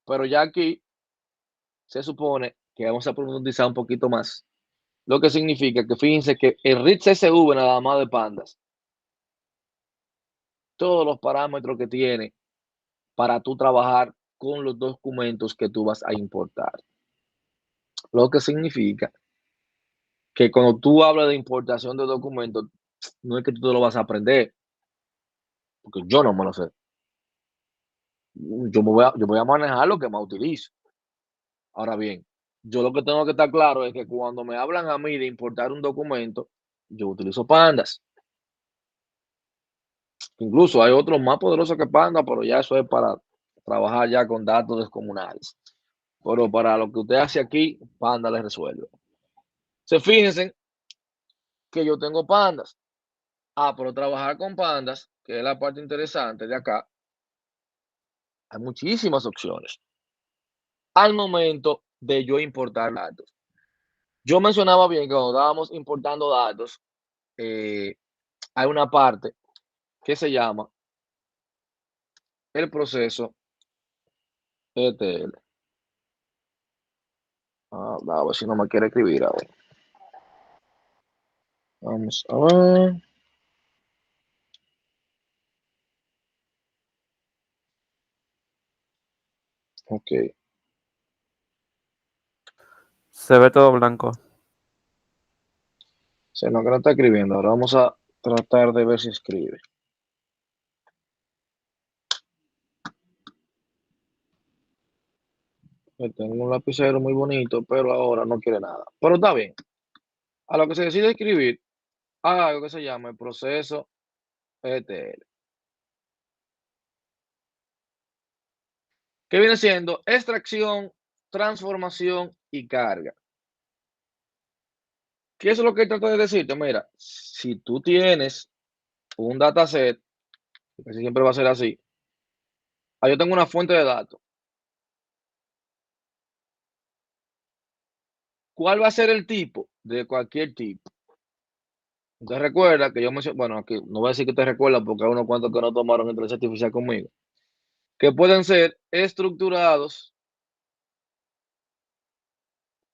Pero ya aquí se supone que vamos a profundizar un poquito más. Lo que significa que fíjense que el read CSV nada más de Pandas, todos los parámetros que tiene para tú trabajar con los documentos que tú vas a importar. Lo que significa que cuando tú hablas de importación de documentos, no es que tú te lo vas a aprender, porque yo no me lo sé. Yo voy a manejar lo que más utilizo. Ahora bien, yo lo que tengo que estar claro es que cuando me hablan a mí de importar un documento, yo utilizo Pandas. Incluso hay otros más poderosos que Panda, pero ya eso es para trabajar ya con datos descomunales. pero para lo que usted hace aquí, Panda le resuelve. Fíjense que yo tengo pandas. Pero trabajar con pandas, que es la parte interesante de acá, hay muchísimas opciones al momento de yo importar datos. Yo mencionaba bien que cuando estábamos importando datos, hay una parte que se llama el proceso ETL. A ver si no me quiere escribir ahora. Vamos a ver. Ok. Se ve todo blanco. Se nos está escribiendo. Ahora vamos a tratar de ver si escribe. Tengo un lapicero muy bonito, pero ahora no quiere nada. Pero está bien. A lo que se decide escribir, haga algo que se llama el proceso ETL. Que viene siendo extracción, transformación y carga. ¿Qué es lo que trato de decirte? Mira, si tú tienes un dataset, que siempre va a ser así, yo tengo una fuente de datos. ¿Cuál va a ser el tipo? De cualquier tipo. Usted recuerda que yo mencioné, bueno, aquí no voy a decir que te recuerda porque hay unos cuantos que no tomaron inteligencia artificial conmigo, que pueden ser estructurados,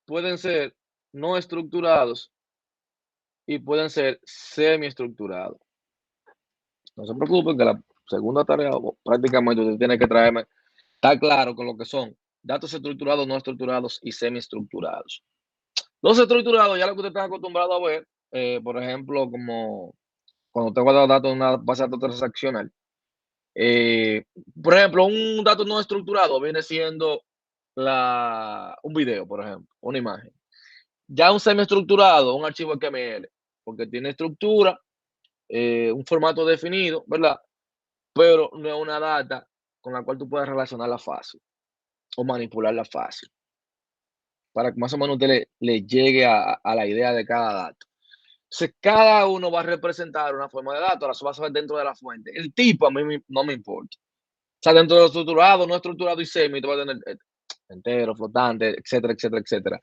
pueden ser no estructurados y pueden ser semiestructurados. No se preocupen que la segunda tarea prácticamente usted tiene que traerme, está claro con lo que son datos estructurados, no estructurados y semiestructurados. Los estructurados, ya lo que usted está acostumbrado a ver, por ejemplo, como cuando usted guarda datos en una base de datos transaccional. Por ejemplo, un dato no estructurado viene siendo un video, por ejemplo, una imagen. Ya un semiestructurado, un archivo XML, porque tiene estructura, un formato definido, ¿verdad? Pero no es una data con la cual tú puedes relacionarla fácil o manipularla fácil, para que más o menos usted le llegue a la idea de cada dato. Entonces, cada uno va a representar una forma de dato, ahora eso va a ser dentro de la fuente. El tipo a mí no me importa. O sea, dentro de lo estructurado, no estructurado y semi, tú vas a tener entero, flotante, etcétera, etcétera, etcétera.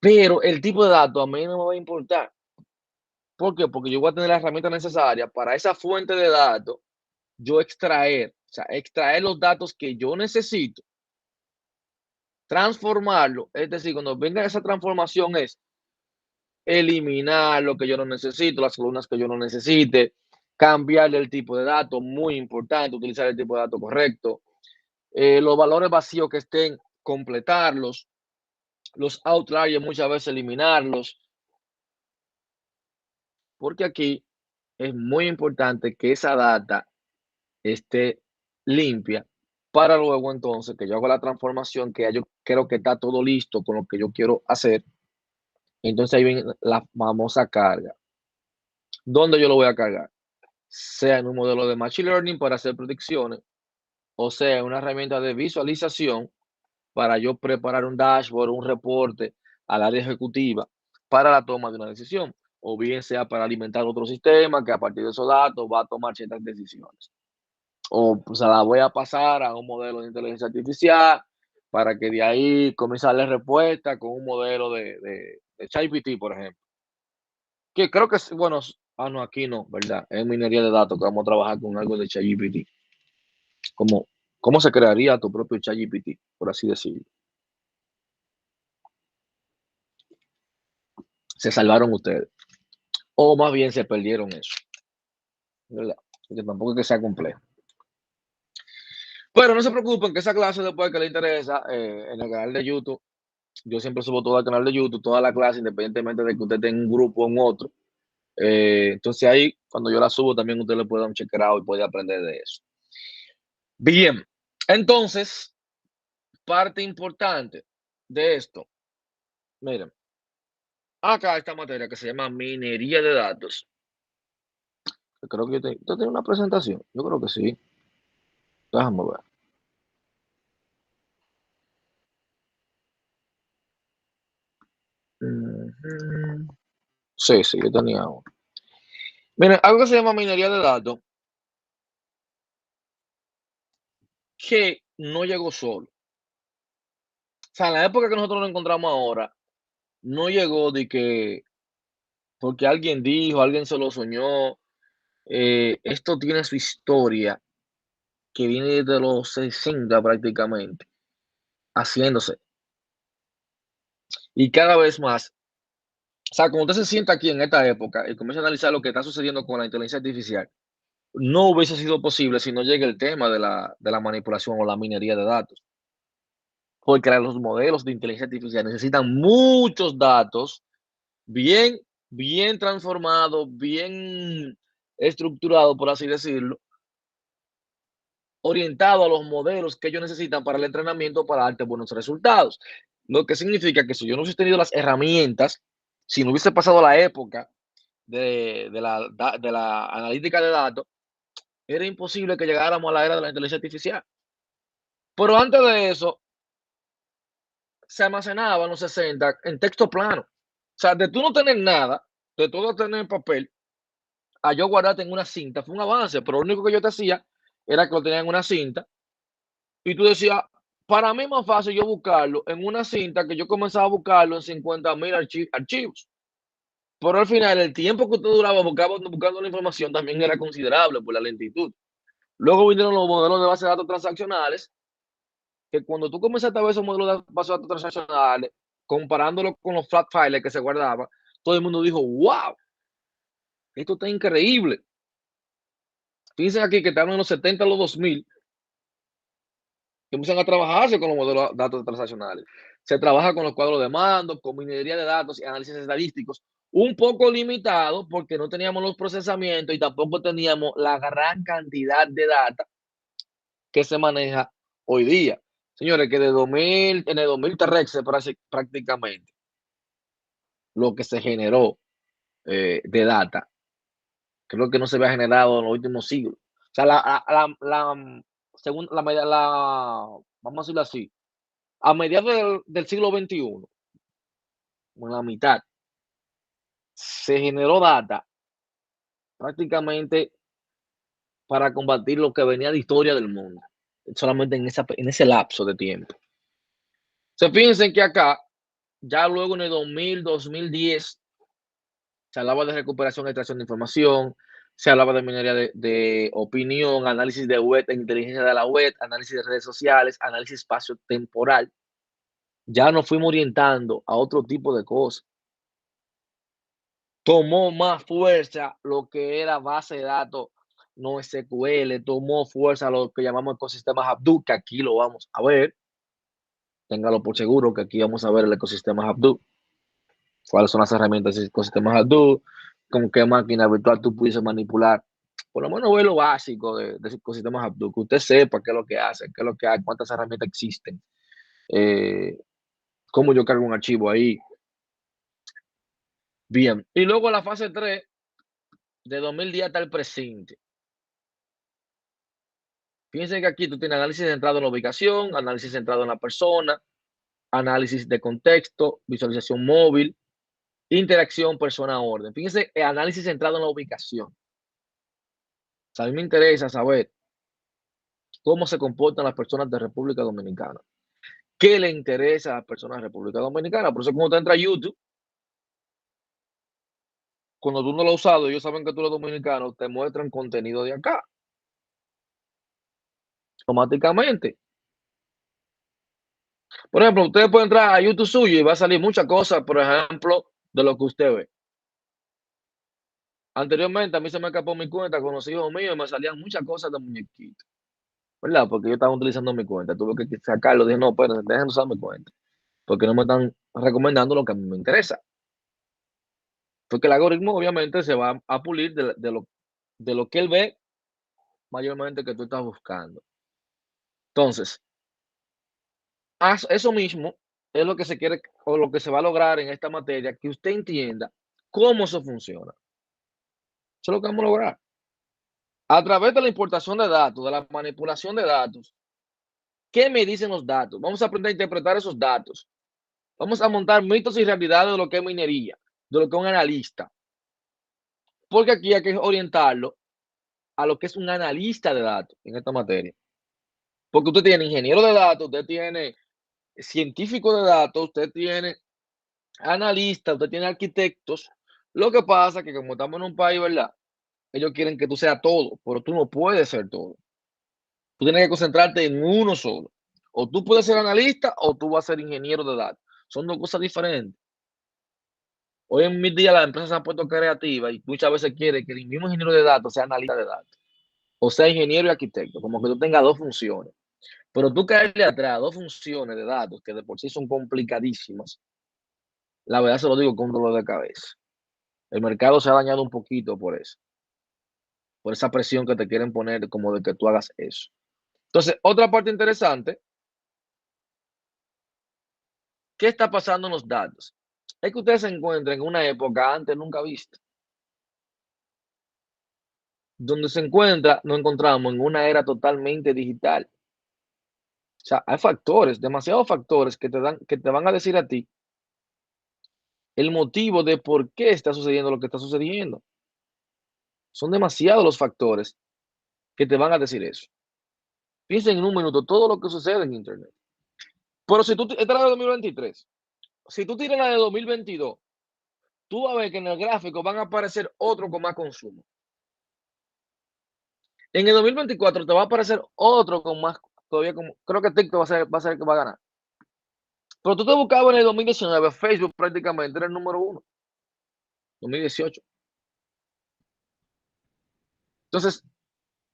Pero el tipo de dato a mí no me va a importar. ¿Por qué? Porque yo voy a tener la herramienta necesaria para esa fuente de datos, yo extraer, o sea, extraer los datos que yo necesito, transformarlo, es decir, cuando venga esa transformación es eliminar lo que yo no necesito, las columnas que yo no necesite, cambiarle el tipo de datos, muy importante, utilizar el tipo de datos correcto, los valores vacíos que estén, completarlos, los outliers muchas veces eliminarlos, porque aquí es muy importante que esa data esté limpia para luego entonces que yo hago la transformación, que ya yo creo que está todo listo con lo que yo quiero hacer. Entonces ahí viene la famosa carga. ¿Dónde yo lo voy a cargar? Sea en un modelo de Machine Learning para hacer predicciones, o sea, en una herramienta de visualización para yo preparar un dashboard, un reporte al área ejecutiva para la toma de una decisión, o bien sea para alimentar otro sistema que a partir de esos datos va a tomar ciertas decisiones. O pues la voy a pasar a un modelo de inteligencia artificial para que de ahí comience a darle respuesta con un modelo de ChatGPT, por ejemplo. Que creo que, bueno, no, aquí no, ¿verdad? Es minería de datos que vamos a trabajar con algo de ChatGPT. ¿Cómo se crearía tu propio ChatGPT, por así decirlo? Se salvaron ustedes. O más bien se perdieron eso, ¿verdad? Porque tampoco es que sea complejo. Pero no se preocupen que esa clase después que le interesa, en el canal de YouTube, yo siempre subo todo al canal de YouTube, toda la clase, independientemente de que usted tenga un grupo o en otro. Entonces ahí, cuando yo la subo, también usted le puede dar un check out y puede aprender de eso. Bien, entonces, parte importante de esto. Miren, acá esta materia que se llama minería de datos. Creo que usted tiene una presentación. Yo creo que sí. Déjame ver. Sí, yo tenía uno. Miren, algo que se llama minería de datos, que no llegó solo. O sea, en la época que nosotros nos encontramos ahora, no llegó de que porque alguien dijo, alguien se lo soñó. Esto tiene su historia que viene desde los 60 prácticamente, haciéndose. Y cada vez más, o sea, cuando usted se sienta aquí en esta época y comienza a analizar lo que está sucediendo con la inteligencia artificial, no hubiese sido posible si no llega el tema de la manipulación o la minería de datos. Porque los modelos de inteligencia artificial necesitan muchos datos bien, bien transformados, bien estructurados, por así decirlo, orientado a los modelos que ellos necesitan para el entrenamiento para darte buenos resultados. Lo que significa que si yo no hubiese tenido las herramientas, si no hubiese pasado la época de la analítica de datos, era imposible que llegáramos a la era de la inteligencia artificial. Pero antes de eso, se almacenaba en los 60 en texto plano. O sea, de tú no tener nada, de todo tener papel, a yo guardarte en una cinta, fue un avance, pero lo único que yo te hacía era que lo tenía en una cinta y tú decías, para mí es más fácil yo buscarlo en una cinta que yo comenzaba a buscarlo en 50,000 archivos. Pero al final, el tiempo que usted duraba buscando la información también era considerable por la lentitud. Luego vinieron los modelos de base de datos transaccionales, que cuando tú comenzaste a ver esos modelos de base de datos transaccionales, comparándolo con los flat files que se guardaban, todo el mundo dijo, wow, esto está increíble. Fíjense aquí que estamos en los 70, los 2000, que comienzan a trabajarse con los modelos de datos transaccionales. Se trabaja con los cuadros de mando, con minería de datos y análisis estadísticos, un poco limitado porque no teníamos los procesamientos y tampoco teníamos la gran cantidad de data que se maneja hoy día. Señores, que en el 2013 prácticamente lo que se generó de data, creo que no se había generado en los últimos siglos. O sea, según vamos a decirlo así, a mediados del siglo XXI, en la mitad, se generó data prácticamente para combatir lo que venía de historia del mundo, solamente en ese lapso de tiempo. Se fíjense que acá, ya luego en el 2010, se hablaba de recuperación y extracción de información, se hablaba de minería de opinión, análisis de web, inteligencia de la web, análisis de redes sociales, análisis espacio-temporal. Ya nos fuimos orientando a otro tipo de cosas. Tomó más fuerza lo que era base de datos no SQL, tomó fuerza lo que llamamos ecosistemas Hadoop, que aquí lo vamos a ver. Téngalo por seguro que aquí vamos a ver el ecosistema Hadoop. Cuáles son las herramientas del ecosistema Hadoop, con qué máquina virtual tú pudiese manipular. Por lo menos ver lo básico de ecosistemas Hadoop, que usted sepa qué es lo que hace, qué es lo que hay, cuántas herramientas existen, cómo yo cargo un archivo ahí. Bien, y luego la fase 3, de 2010 hasta el presente. Fíjense que aquí tú tienes análisis centrado en la ubicación, análisis centrado en la persona, análisis de contexto, visualización móvil, interacción persona-orden. Fíjense, el análisis centrado en la ubicación. O sea, a mí me interesa saber cómo se comportan las personas de República Dominicana. ¿Qué le interesa a las personas de República Dominicana? Por eso cuando usted entra a YouTube, cuando tú no lo has usado, ellos saben que tú eres dominicano, te muestran contenido de acá. Automáticamente. Por ejemplo, usted puede entrar a YouTube suyo y va a salir muchas cosas, por ejemplo, de lo que usted ve. Anteriormente a mí se me escapó mi cuenta con los hijos míos y me salían muchas cosas de muñequitos, ¿verdad? Porque yo estaba utilizando mi cuenta. Tuve que sacarlo. Dije, no, pero dejen de usar mi cuenta. Porque no me están recomendando lo que a mí me interesa. Porque el algoritmo obviamente se va a pulir de lo que él ve mayormente que tú estás buscando. Entonces, eso mismo es lo que se quiere o lo que se va a lograr en esta materia, que usted entienda cómo eso funciona. Eso es lo que vamos a lograr. A través de la importación de datos, de la manipulación de datos, ¿qué me dicen los datos? Vamos a aprender a interpretar esos datos. Vamos a montar mitos y realidades de lo que es minería, de lo que es un analista. Porque aquí hay que orientarlo a lo que es un analista de datos en esta materia. Porque usted tiene ingeniero de datos, usted tiene científico de datos, usted tiene analistas, usted tiene arquitectos. Lo que pasa es que como estamos en un país, ¿verdad? Ellos quieren que tú seas todo, pero tú no puedes ser todo. Tú tienes que concentrarte en uno solo. O tú puedes ser analista o tú vas a ser ingeniero de datos. Son dos cosas diferentes. Hoy en mis días las empresas se han puesto creativas y muchas veces quieren que el mismo ingeniero de datos sea analista de datos. O sea, ingeniero y arquitecto, como que tú tengas dos funciones. Pero tú caerle atrás dos funciones de datos que de por sí son complicadísimas, la verdad se lo digo con un dolor de cabeza. El mercado se ha dañado un poquito por eso, por esa presión que te quieren poner como de que tú hagas eso. Entonces, otra parte interesante, ¿qué está pasando en los datos? Es que ustedes se encuentran en una época antes nunca vista, donde nos encontramos en una era totalmente digital. O sea, hay factores, demasiados factores que te van a decir a ti el motivo de por qué está sucediendo lo que está sucediendo. Son demasiados los factores que te van a decir eso. Piensen en un minuto todo lo que sucede en Internet. Pero si tú, esta es la de 2023, si tú tiras la de 2022, tú vas a ver que en el gráfico van a aparecer otros con más consumo. En el 2024 te va a aparecer otro con más, todavía como, creo que TikTok va a ser el que va a ganar. Pero tú te buscabas en el 2019, Facebook prácticamente era el número uno, 2018. Entonces,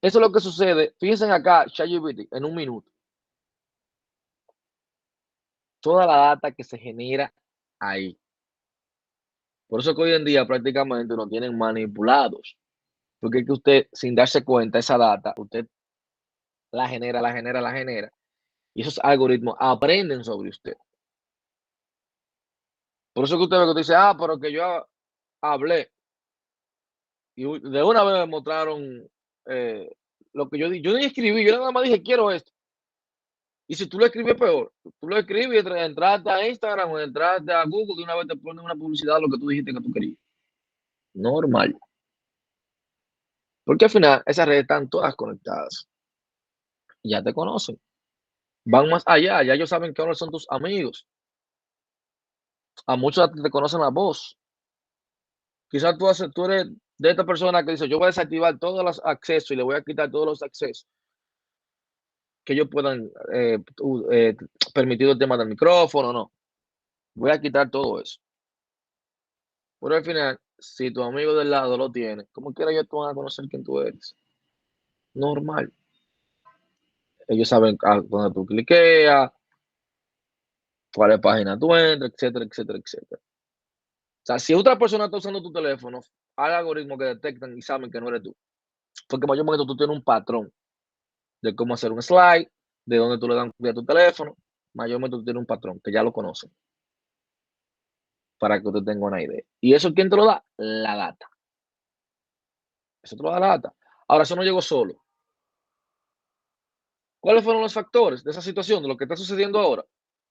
eso es lo que sucede. Fíjense acá, ChatGPT, en un minuto. Toda la data que se genera ahí. Por eso que hoy en día prácticamente nos tienen manipulados. Porque es que usted, sin darse cuenta, esa data, usted la genera. Y esos algoritmos aprenden sobre usted. Por eso que usted ve que dice, pero que yo hablé. Y de una vez me mostraron lo que yo dije. Yo ni escribí, yo nada más dije, quiero esto. Y si tú lo escribes peor, tú lo escribes, entraste a Instagram o entraste a Google, de una vez te ponen una publicidad de lo que tú dijiste que tú querías. Normal. Porque al final esas redes están todas conectadas. Ya te conocen. Van más allá, ya ellos saben que ahora son tus amigos. A muchos te conocen la voz. Quizás tú eres de esta persona que dice, yo voy a desactivar todos los accesos y le voy a quitar todos los accesos que ellos puedan permitir el tema del micrófono, no. Voy a quitar todo eso. Pero al final, si tu amigo del lado lo tiene, como quiera ellos te van a conocer quién tú eres. Normal. Ellos saben a dónde tú cliqueas, cuál página tú entras, etcétera, etcétera, etcétera. O sea, si otra persona está usando tu teléfono, hay algoritmos que detectan y saben que no eres tú. Porque mayormente tú tienes un patrón de cómo hacer un slide, de dónde tú le das a tu teléfono. Mayormente tú tienes un patrón que ya lo conocen. Para que usted tenga una idea. ¿Y eso quién te lo da? La data. Eso te lo da la data. Ahora, eso no llegó solo. ¿Cuáles fueron los factores de esa situación, de lo que está sucediendo ahora?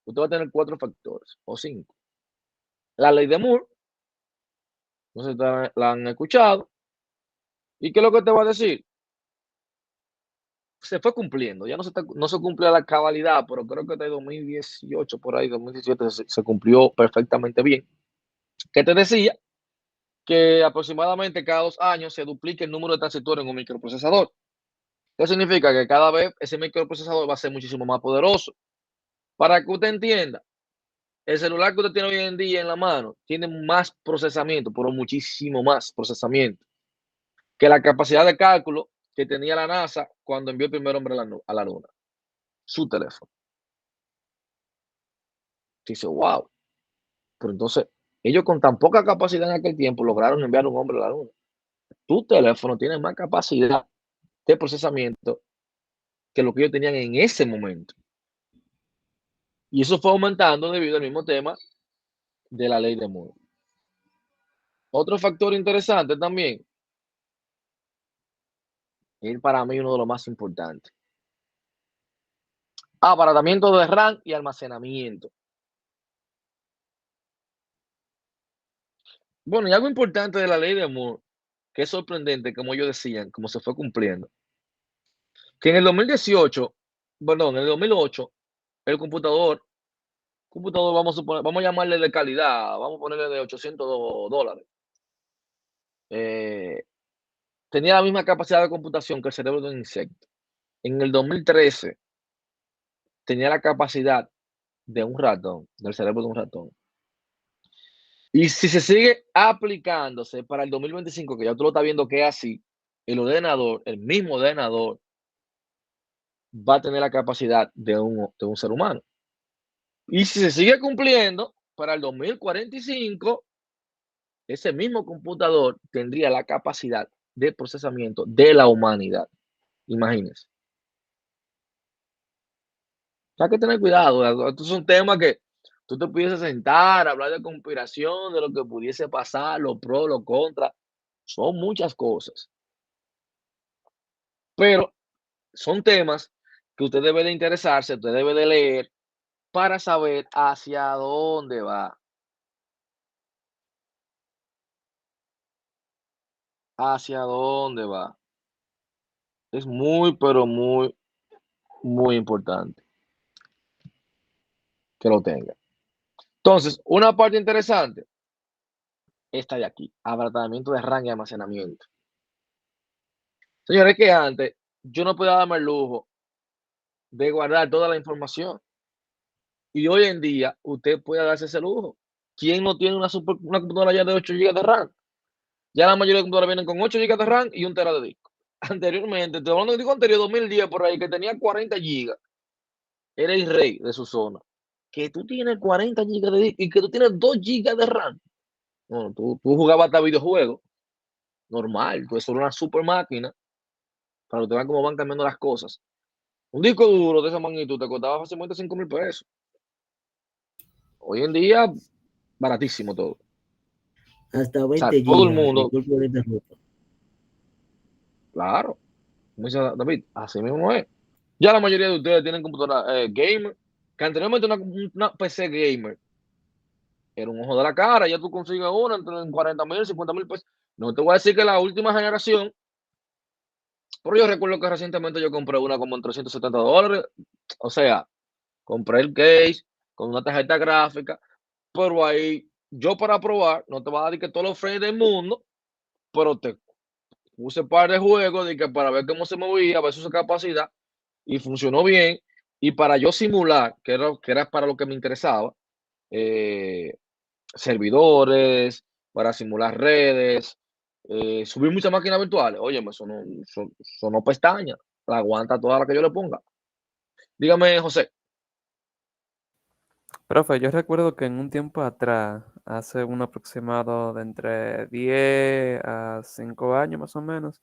Usted va a tener 4 factores o 5. La ley de Moore, no sé si la han escuchado. ¿Y qué es lo que te va a decir? Se fue cumpliendo, ya no se cumple a la cabalidad, pero creo que desde 2018, por ahí, 2017, se cumplió perfectamente bien. ¿Qué te decía? Que aproximadamente cada 2 años se duplica el número de transistores en un microprocesador. ¿Qué significa? Que cada vez ese microprocesador va a ser muchísimo más poderoso. Para que usted entienda, el celular que usted tiene hoy en día en la mano tiene más procesamiento, pero muchísimo más procesamiento que la capacidad de cálculo que tenía la NASA cuando envió el primer hombre a la Luna. Su teléfono. Dice, wow. Pero entonces, ellos con tan poca capacidad en aquel tiempo lograron enviar un hombre a la Luna. Tu teléfono tiene más capacidad de procesamiento que lo que ellos tenían en ese momento. Y eso fue aumentando debido al mismo tema de la ley de Moore. Otro factor interesante también, es para mí uno de los más importantes. Abaratamiento de RAM y almacenamiento. Bueno, y algo importante de la ley de Moore, que es sorprendente, como ellos decían, cómo se fue cumpliendo, que en el 2018, perdón, en el 2008, el computador vamos a suponer, vamos a llamarle de calidad, vamos a ponerle de $800, tenía la misma capacidad de computación que el cerebro de un insecto. En el 2013 tenía la capacidad de un ratón, del cerebro de un ratón. Y si se sigue aplicándose para el 2025, que ya tú lo estás viendo que es así, el ordenador, el mismo ordenador, va a tener la capacidad de un ser humano. Y si se sigue cumpliendo, para el 2045, ese mismo computador tendría la capacidad de procesamiento de la humanidad. Imagínense. Hay que tener cuidado. Estos son temas que tú te pudiese sentar, hablar de conspiración, de lo que pudiese pasar, los pros, los contras. Son muchas cosas. Pero son temas que usted debe de interesarse, usted debe de leer para saber hacia dónde va. Hacia dónde va. Es muy, pero muy, muy importante que lo tenga. Entonces, una parte interesante, esta de aquí, abaratamiento de RAM y almacenamiento. Señores, que antes yo no podía darme el lujo de guardar toda la información. Y hoy en día usted puede darse ese lujo. ¿Quién no tiene una computadora ya de 8 GB de RAM? Ya la mayoría de computadoras vienen con 8 GB de RAM y 1 TB de disco. Anteriormente, te hablando de disco anterior, 2010 por ahí, que tenía 40 GB, era el rey de su zona. Que tú tienes 40 GB de disco y que tú tienes 2 GB de RAM. No, tú jugabas hasta videojuegos, normal, tú eso era una super máquina, para que te vean cómo van cambiando las cosas. Un disco duro de esa magnitud te costaba fácilmente 5,000 pesos. Hoy en día, baratísimo todo. Hasta O sea, 20 todo el gigas, mundo, disculpe que interrumpa. claro, como dice David, así mismo es. Ya la mayoría de ustedes tienen computadora gamer, que anteriormente una PC gamer era un ojo de la cara, ya tú consigues una en 40,000, 50,000 pesos. No te voy a decir que la última generación, pero yo recuerdo que recientemente yo compré una como en $370. O sea, compré el case con una tarjeta gráfica, pero ahí yo para probar, no te va a dar que todos los frames del mundo, pero te puse un par de juegos de que para ver cómo se movía, ver su capacidad, y funcionó bien. Y para yo simular, que era para lo que me interesaba, eh, servidores, para simular redes, subir muchas máquinas virtuales. Oye, eso no pestaña, la aguanta toda la que yo le ponga. Dígame, José. Profe, yo recuerdo que en un tiempo atrás, hace un aproximado de entre 10 a 5 años más o menos,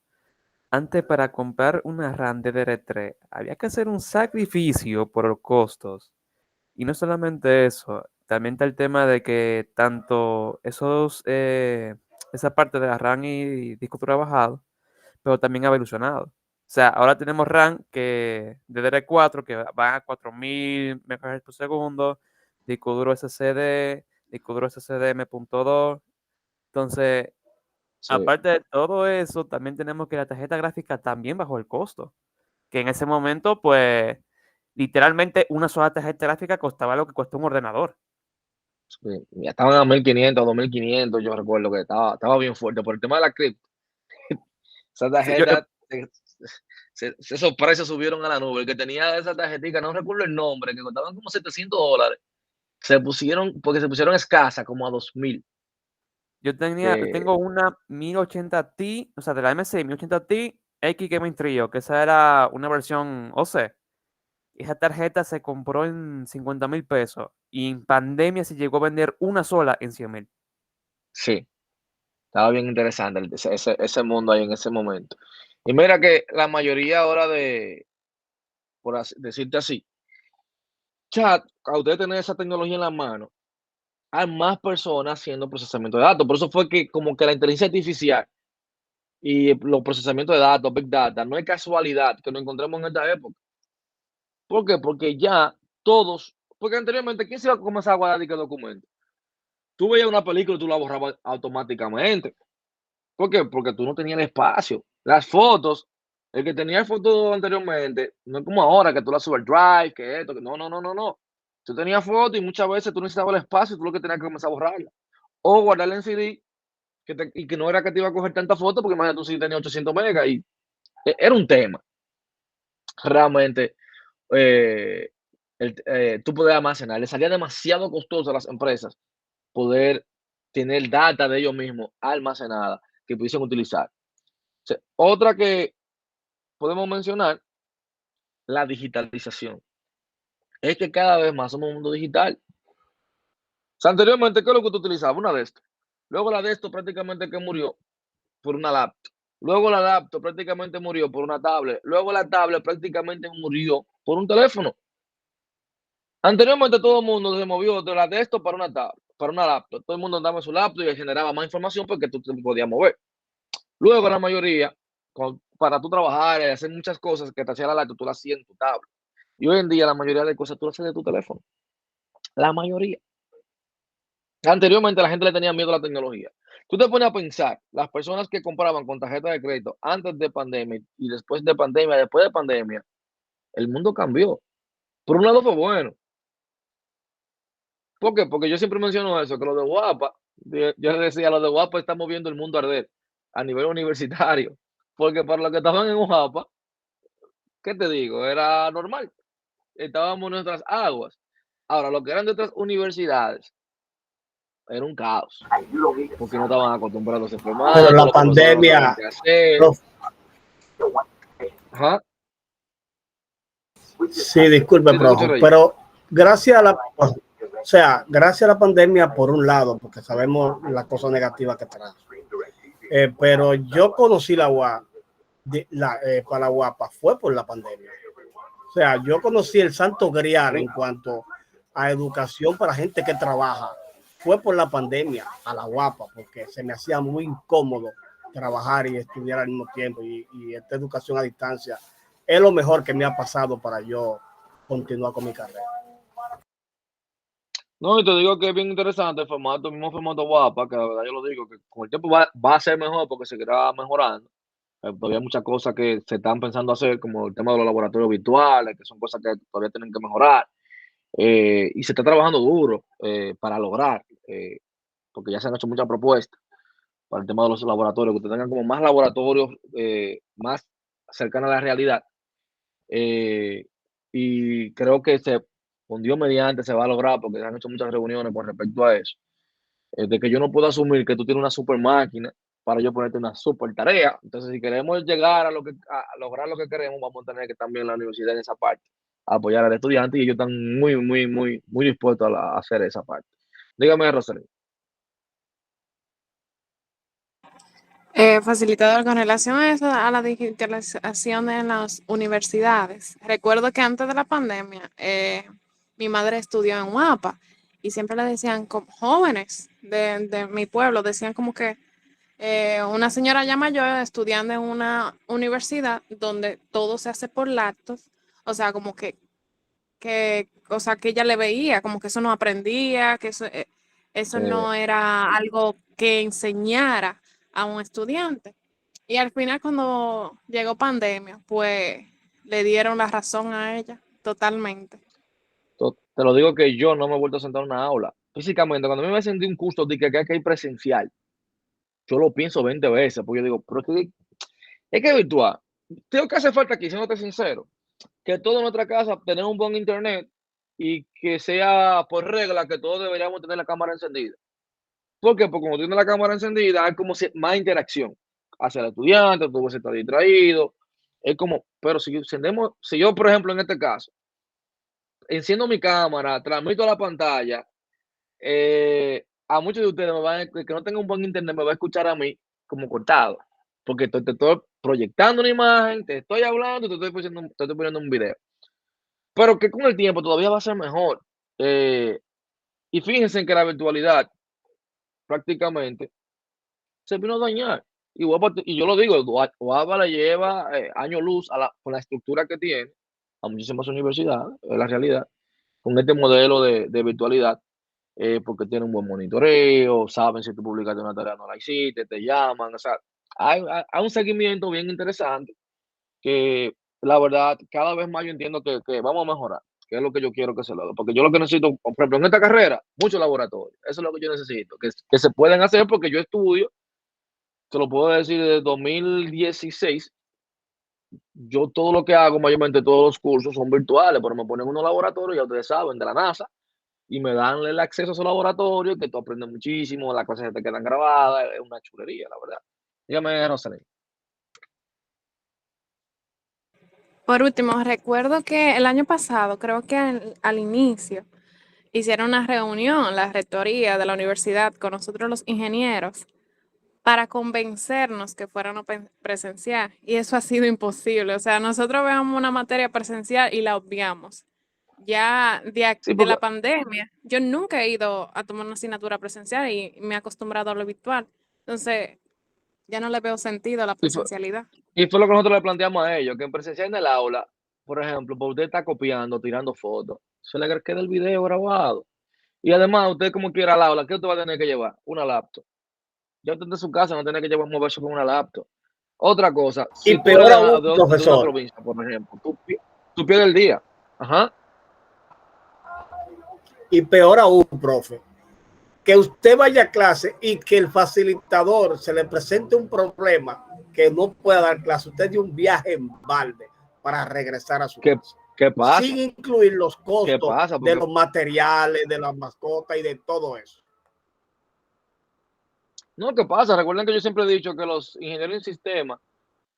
antes para comprar una RAM DDR3 había que hacer un sacrificio por los costos. Y no solamente eso, también está el tema de que tanto esa parte de la RAM y disco duro ha bajado, pero también ha evolucionado. O sea, ahora tenemos RAM que DDR4 que va a 4000 MHz por segundo, disco duro SSD, disco duro SSD M.2. Entonces, Sí, aparte de todo eso, también tenemos que la tarjeta gráfica también bajó el costo. Que en ese momento, pues, literalmente una sola tarjeta gráfica costaba lo que cuesta un ordenador. sí, ya estaban a 1,500, 2,500. Yo recuerdo que estaba bien fuerte por el tema de la cripto. Esa Sí, yo, tarjeta, esos precios subieron a la nube. El que tenía esa tarjetita, no recuerdo el nombre, que costaban como $700, porque se pusieron escasa, como a 2,000. Que tengo una 1080 Ti, o sea, de la MSI 1080 Ti X Gaming Trio, que esa era una versión OC. Esa tarjeta se compró en 50,000 pesos y en pandemia se llegó a vender una sola en 100,000. sí, estaba bien interesante ese mundo ahí en ese momento. Y mira que la mayoría ahora por decirte así, chat, a ustedes tener esa tecnología en la mano, hay más personas haciendo procesamiento de datos. Por eso fue que como que la inteligencia artificial y los procesamientos de datos, Big Data, no es casualidad que nos encontremos en esta época. ¿Por qué? Porque ya todos, porque anteriormente, ¿quién se iba a comenzar a guardar y qué documento? Tú veías una película y tú la borrabas automáticamente. ¿Por qué? Porque tú no tenías el espacio. Las fotos, el que tenía fotos anteriormente, no es como ahora que tú la subes al Drive, que esto, que no, no, no, no, no. Tú tenías fotos y muchas veces tú necesitabas el espacio y tú lo que tenías que comenzar a borrarla. O guardarla en CD y que no era que te iba a coger tanta foto, porque imagínate tú si tenías 800 megas y era un tema. Realmente, eh, tú podías almacenar. Le salía demasiado costoso a las empresas poder tener data de ellos mismos almacenada que pudiesen utilizar. O sea, otra que podemos mencionar, la digitalización. Es que cada vez más somos un mundo digital. O sea, anteriormente, ¿qué es lo que tú utilizabas? Una de estas. Luego la de esto prácticamente que murió por una laptop. Luego la laptop prácticamente murió por una tablet. Luego la tablet prácticamente murió por un teléfono. Anteriormente todo el mundo se movió de la de esto para una tablet, para una laptop. Todo el mundo andaba en su laptop y generaba más información porque tú te podías mover. Luego la mayoría, para tú trabajar y hacer muchas cosas que te hacía la laptop, tú las hacías en tu tablet. Y hoy en día la mayoría de cosas tú las haces de tu teléfono. La mayoría. Anteriormente la gente le tenía miedo a la tecnología. Tú te pones a pensar, las personas que compraban con tarjeta de crédito antes de pandemia y después de pandemia, después de pandemia, el mundo cambió. Por un lado fue bueno. ¿Por qué? Porque yo siempre menciono eso, que los de Guapa, yo decía, los de Guapa estamos viendo el mundo arder a nivel universitario. Porque para los que estaban en Guapa, ¿qué te digo? Era normal. Estábamos en nuestras aguas. Ahora, lo que eran de otras universidades, era un caos, porque no estaban acostumbrados a ese Pero formato, la los profesores no sabían pandemia, qué hacer. los- Ajá, sí, disculpe, sí, te escucho, profe, Rey. pero gracias a gracias a la pandemia por un lado, porque sabemos las cosas negativas que trae. Pero yo conocí la UAP, para la Guapa fue por la pandemia. O sea, yo conocí el santo grial en cuanto a educación para gente que trabaja. Fue por la pandemia a la Guapa, porque se me hacía muy incómodo trabajar y estudiar al mismo tiempo. Y esta educación a distancia es lo mejor que me ha pasado para yo continuar con mi carrera. No, y te digo que es bien interesante el formato, el mismo formato Guapa, que la verdad yo lo digo, que con el tiempo va a ser mejor porque seguirá mejorando. Todavía hay muchas cosas que se están pensando hacer, como el tema de los laboratorios virtuales, que son cosas que todavía tienen que mejorar. Y se está trabajando duro para lograr, porque ya se han hecho muchas propuestas para el tema de los laboratorios, que tengan como más laboratorios más cercanos a la realidad. Y creo que con Dios mediante se va a lograr, porque se han hecho muchas reuniones con respecto a eso. De que yo no puedo asumir que tú tienes una super máquina para yo ponerte una super tarea. Entonces, si queremos llegar a lograr lo que queremos, vamos a tener que también la universidad en esa parte, apoyar al estudiante, y ellos están muy, muy, muy, muy dispuestos a hacer esa parte. Dígame, Rosalía. Facilitador, con relación a eso, a la digitalización en las universidades. Recuerdo que antes de la pandemia, mi madre estudió en UAPA y siempre le decían, como jóvenes de mi pueblo, decían como que una señora ya mayor estudiando en una universidad donde todo se hace por laptops, o sea, como o sea, que ella le veía, como que eso no aprendía, que eso Eh, no era algo que enseñara a un estudiante. Y al final, cuando llegó pandemia, pues le dieron la razón a ella totalmente. te lo digo que yo no me he vuelto a sentar en una aula. Físicamente, cuando a mí me hacen de un curso de que hay que ir presencial, yo lo pienso 20 veces, porque yo digo, pero es que es virtual. Tengo que hacer falta aquí, siéndote sincero, que toda nuestra casa tenemos un buen internet y que sea por regla que todos deberíamos tener la cámara encendida. ¿Por qué? Porque cuando tiene la cámara encendida hay como más interacción hacia el estudiante, tú vas a estar distraído. Es como, pero si yo, por ejemplo, en este caso, enciendo mi cámara, transmito a la pantalla, a muchos de ustedes que no tengan un buen internet me va a escuchar a mí como cortado, porque te estoy proyectando una imagen, te estoy hablando, te estoy poniendo un video. Pero que con el tiempo todavía va a ser mejor. Eh, y fíjense que la virtualidad prácticamente se vino a dañar. Y yo lo digo, Guapa le lleva años luz con la estructura que tiene a muchísimas universidades, es la realidad, con este modelo de virtualidad. porque tienen un buen monitoreo, saben si tú publicaste una tarea no la hiciste, te llaman, o sea, hay un seguimiento bien interesante que la verdad cada vez más yo entiendo que vamos a mejorar, que es lo que yo quiero que se logre, porque yo lo que necesito, por ejemplo, en esta carrera, muchos laboratorios, eso es lo que yo necesito, que se pueden hacer porque yo estudio, te lo puedo decir desde 2016, yo todo lo que hago, mayormente todos los cursos son virtuales, pero me ponen unos laboratorios, ya ustedes saben, de la NASA, y me dan el acceso a esos laboratorios, que tú aprendes muchísimo, las cosas se te quedan grabadas, es una chulería, la verdad. Dígame, Rosalén. Por último, recuerdo que el año pasado, creo que al inicio, hicieron una reunión, la rectoría de la universidad, con nosotros los ingenieros, para convencernos que fueran a presencial. Y eso ha sido imposible. O sea, nosotros vemos una materia presencial y la obviamos. Ya Sí, de porque, la pandemia, yo nunca he ido a tomar una asignatura presencial y me he acostumbrado a lo virtual. Entonces, ya no le veo sentido a la y fue, presencialidad. y fue lo que nosotros le planteamos a ellos, que en presencial en el aula, por ejemplo, pues usted está copiando, tirando fotos, se le queda el video grabado. Y además, usted como quiera al aula, ¿qué usted va a tener que llevar? Una laptop. Ya usted de su casa no tiene que llevar moverse con una laptop. Otra cosa, Y si tú eres peor aún, de una profesor, provincia, por ejemplo, tú pierdes el día. Ajá. y peor aún, profe, que usted vaya a clase y que el facilitador se le presente un problema que no pueda dar clase. Usted dio un viaje en balde para regresar a su ¿Qué, casa, qué pasa? sin incluir los ¿Qué costos pasa? de Porque los materiales, de las mascotas y de todo eso. no, ¿qué pasa? Recuerden que yo siempre he dicho que los ingenieros en sistemas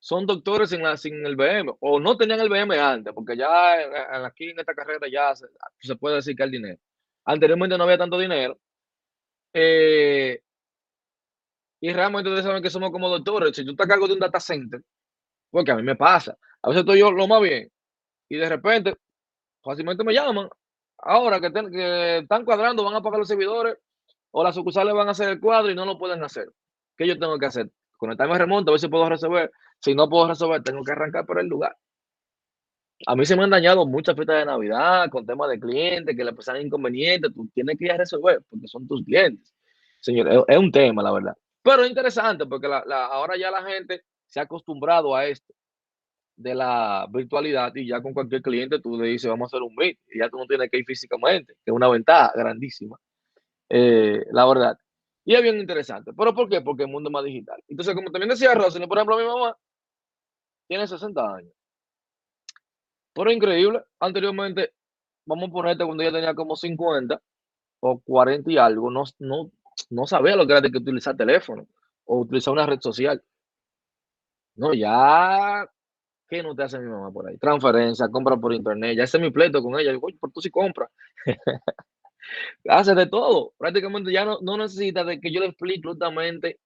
son doctores sin el BM, o no tenían el BM antes, porque ya aquí en esta carrera ya se puede decir que hay dinero. Anteriormente no había tanto dinero, eh, y realmente ustedes saben que somos como doctores. Si tú estás a cargo de un data center, porque a mí me pasa, a veces estoy yo lo más bien, y de repente fácilmente me llaman. Ahora que están cuadrando, van a pagar los servidores o las sucursales van a hacer el cuadro y no lo pueden hacer. ¿Qué yo tengo que hacer? Conectarme a remonte, a ver si puedo resolver. Si no puedo resolver, tengo que arrancar por el lugar. A mí se me han dañado muchas fiestas de Navidad con temas de clientes que le pasan inconvenientes. Tú tienes que ir a resolver porque son tus clientes. Señor, es un tema, la verdad. Pero es interesante porque ahora ya la gente se ha acostumbrado a esto de la virtualidad y ya con cualquier cliente tú le dices, vamos a hacer un meet y ya tú no tienes que ir físicamente, que es una ventaja grandísima, la verdad. Y es bien interesante. ¿Pero por qué? Porque el mundo es más digital. Entonces, como también decía Rosy, por ejemplo, mi mamá tiene 60 años. Pero increíble, anteriormente, vamos a ponerte cuando ella tenía como 50 o 40 y algo, no sabía lo que era de que utilizar teléfono o utilizar una red social. No, ya. ¿Qué no te hace mi mamá por ahí? Transferencia, compra por internet. Ya ese es mi pleito con ella. Digo, oye, pero tú sí compras. Hace de todo. Prácticamente ya no necesita de que yo le explique absolutamente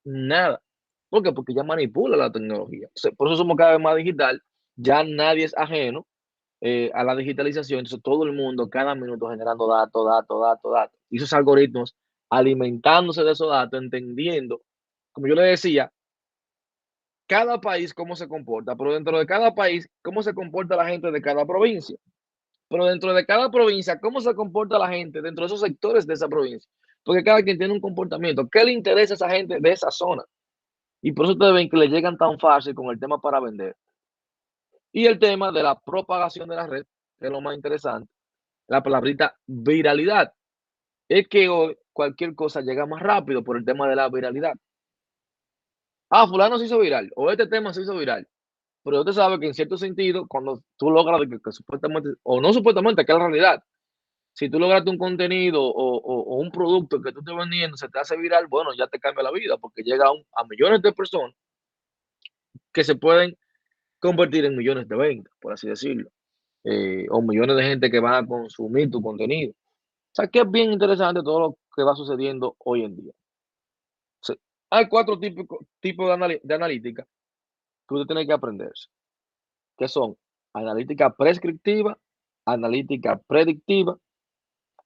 nada. ¿Por qué? Porque ya manipula la tecnología. Por eso somos cada vez más digital. Ya nadie es ajeno a la digitalización. Entonces todo el mundo, cada minuto generando datos, datos, datos, datos. Y esos algoritmos alimentándose de esos datos, entendiendo, como yo le decía, cada país cómo se comporta, pero dentro de cada país, cómo se comporta la gente de cada provincia. Pero dentro de cada provincia, cómo se comporta la gente dentro de esos sectores de esa provincia. Porque cada quien tiene un comportamiento. ¿Qué le interesa a esa gente de esa zona? Y por eso ustedes ven que le llegan tan fácil con el tema para vender. Y el tema de la propagación de la red, que es lo más interesante, la palabrita viralidad. Es que hoy cualquier cosa llega más rápido por el tema de la viralidad. Ah, fulano se hizo viral, o este tema se hizo viral. Pero usted sabe que en cierto sentido, cuando tú logras que supuestamente, o no supuestamente, que es la realidad, si tú lograste un contenido o un producto que tú estés vendiendo, se te hace viral, bueno, ya te cambia la vida, porque llega a millones de personas que se pueden convertir en millones de ventas, por así decirlo, o millones de gente que van a consumir tu contenido. O sea, que es bien interesante todo lo que va sucediendo hoy en día. Sí. Hay 4 tipos de analítica que usted tiene que aprenderse, que son analítica prescriptiva, analítica predictiva,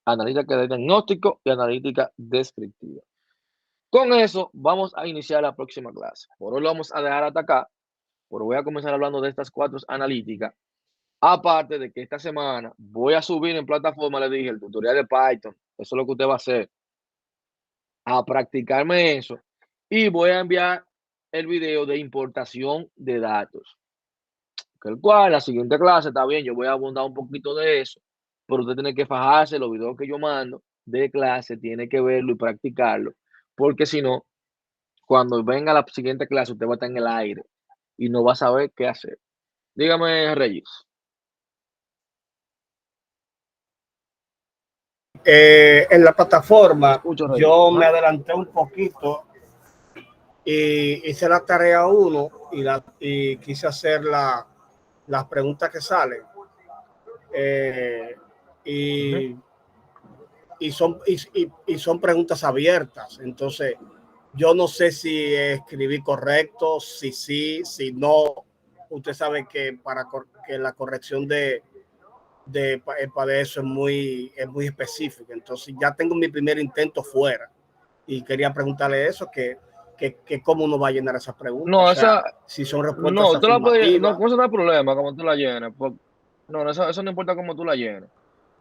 analítica de diagnóstico y analítica descriptiva. Con eso vamos a iniciar la próxima clase. Por hoy lo vamos a dejar hasta acá, pero voy a comenzar hablando de estas 4 analíticas. Aparte de que esta semana voy a subir en plataforma, le dije, el tutorial de Python Eso es lo que usted va a hacer. A practicarme eso. Y voy a enviar el video de importación de datos. Que el cual, la siguiente clase, está bien, yo voy a abundar un poquito de eso. Pero usted tiene que fajarse los videos que yo mando de clase, tiene que verlo y practicarlo. Porque si no, cuando venga la siguiente clase, usted va a estar en el aire y no va a saber qué hacer. Dígame, Reyes. En la plataforma, Escucho, Reyes. yo me adelanté un poquito y hice la tarea 1 y quise hacer las preguntas que salen. Y son preguntas abiertas. Entonces, yo no sé si escribí correcto, si sí, si no. Usted sabe que que la corrección de eso es muy específica. Entonces, ya tengo mi primer intento fuera. Y quería preguntarle eso, que cómo uno va a llenar esas preguntas. No, o sea, esa, si son respuestas no, tú la puedes, no, afirmativas. con eso no hay problema, como tú la llenes. No, eso no importa cómo tú la llenes.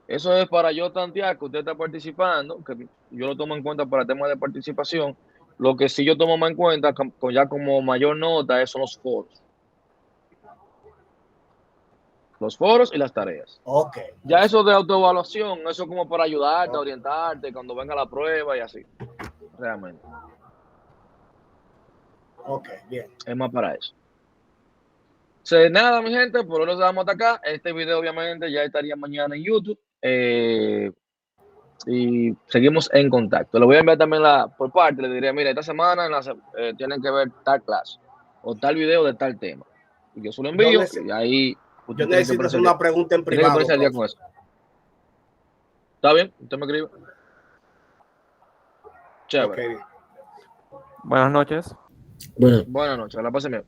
Eso es para yo tantear que usted está participando, que yo lo tomo en cuenta para el tema de participación. Lo que sí yo tomo más en cuenta, ya como mayor nota, son los foros. Los foros y las tareas. Ok. Ya eso de autoevaluación, eso es como para ayudarte, orientarte, cuando venga la prueba y así. Realmente. Ok, bien. Es más para eso. Nada, mi gente, por hoy nos damos hasta acá. Este video obviamente ya estaría mañana en YouTube. Y seguimos en contacto. Le voy a enviar también por parte, le diré, mira, esta semana tienen que ver tal clase o tal video de tal tema. Y yo se lo envío y ahí usted yo necesito hacer una pregunta en privado. Tiene que ponerse al día con eso. ¿Está bien? ¿Usted me escribe? Chévere. Okay. Buenas noches. Buenas noches. La pase bien.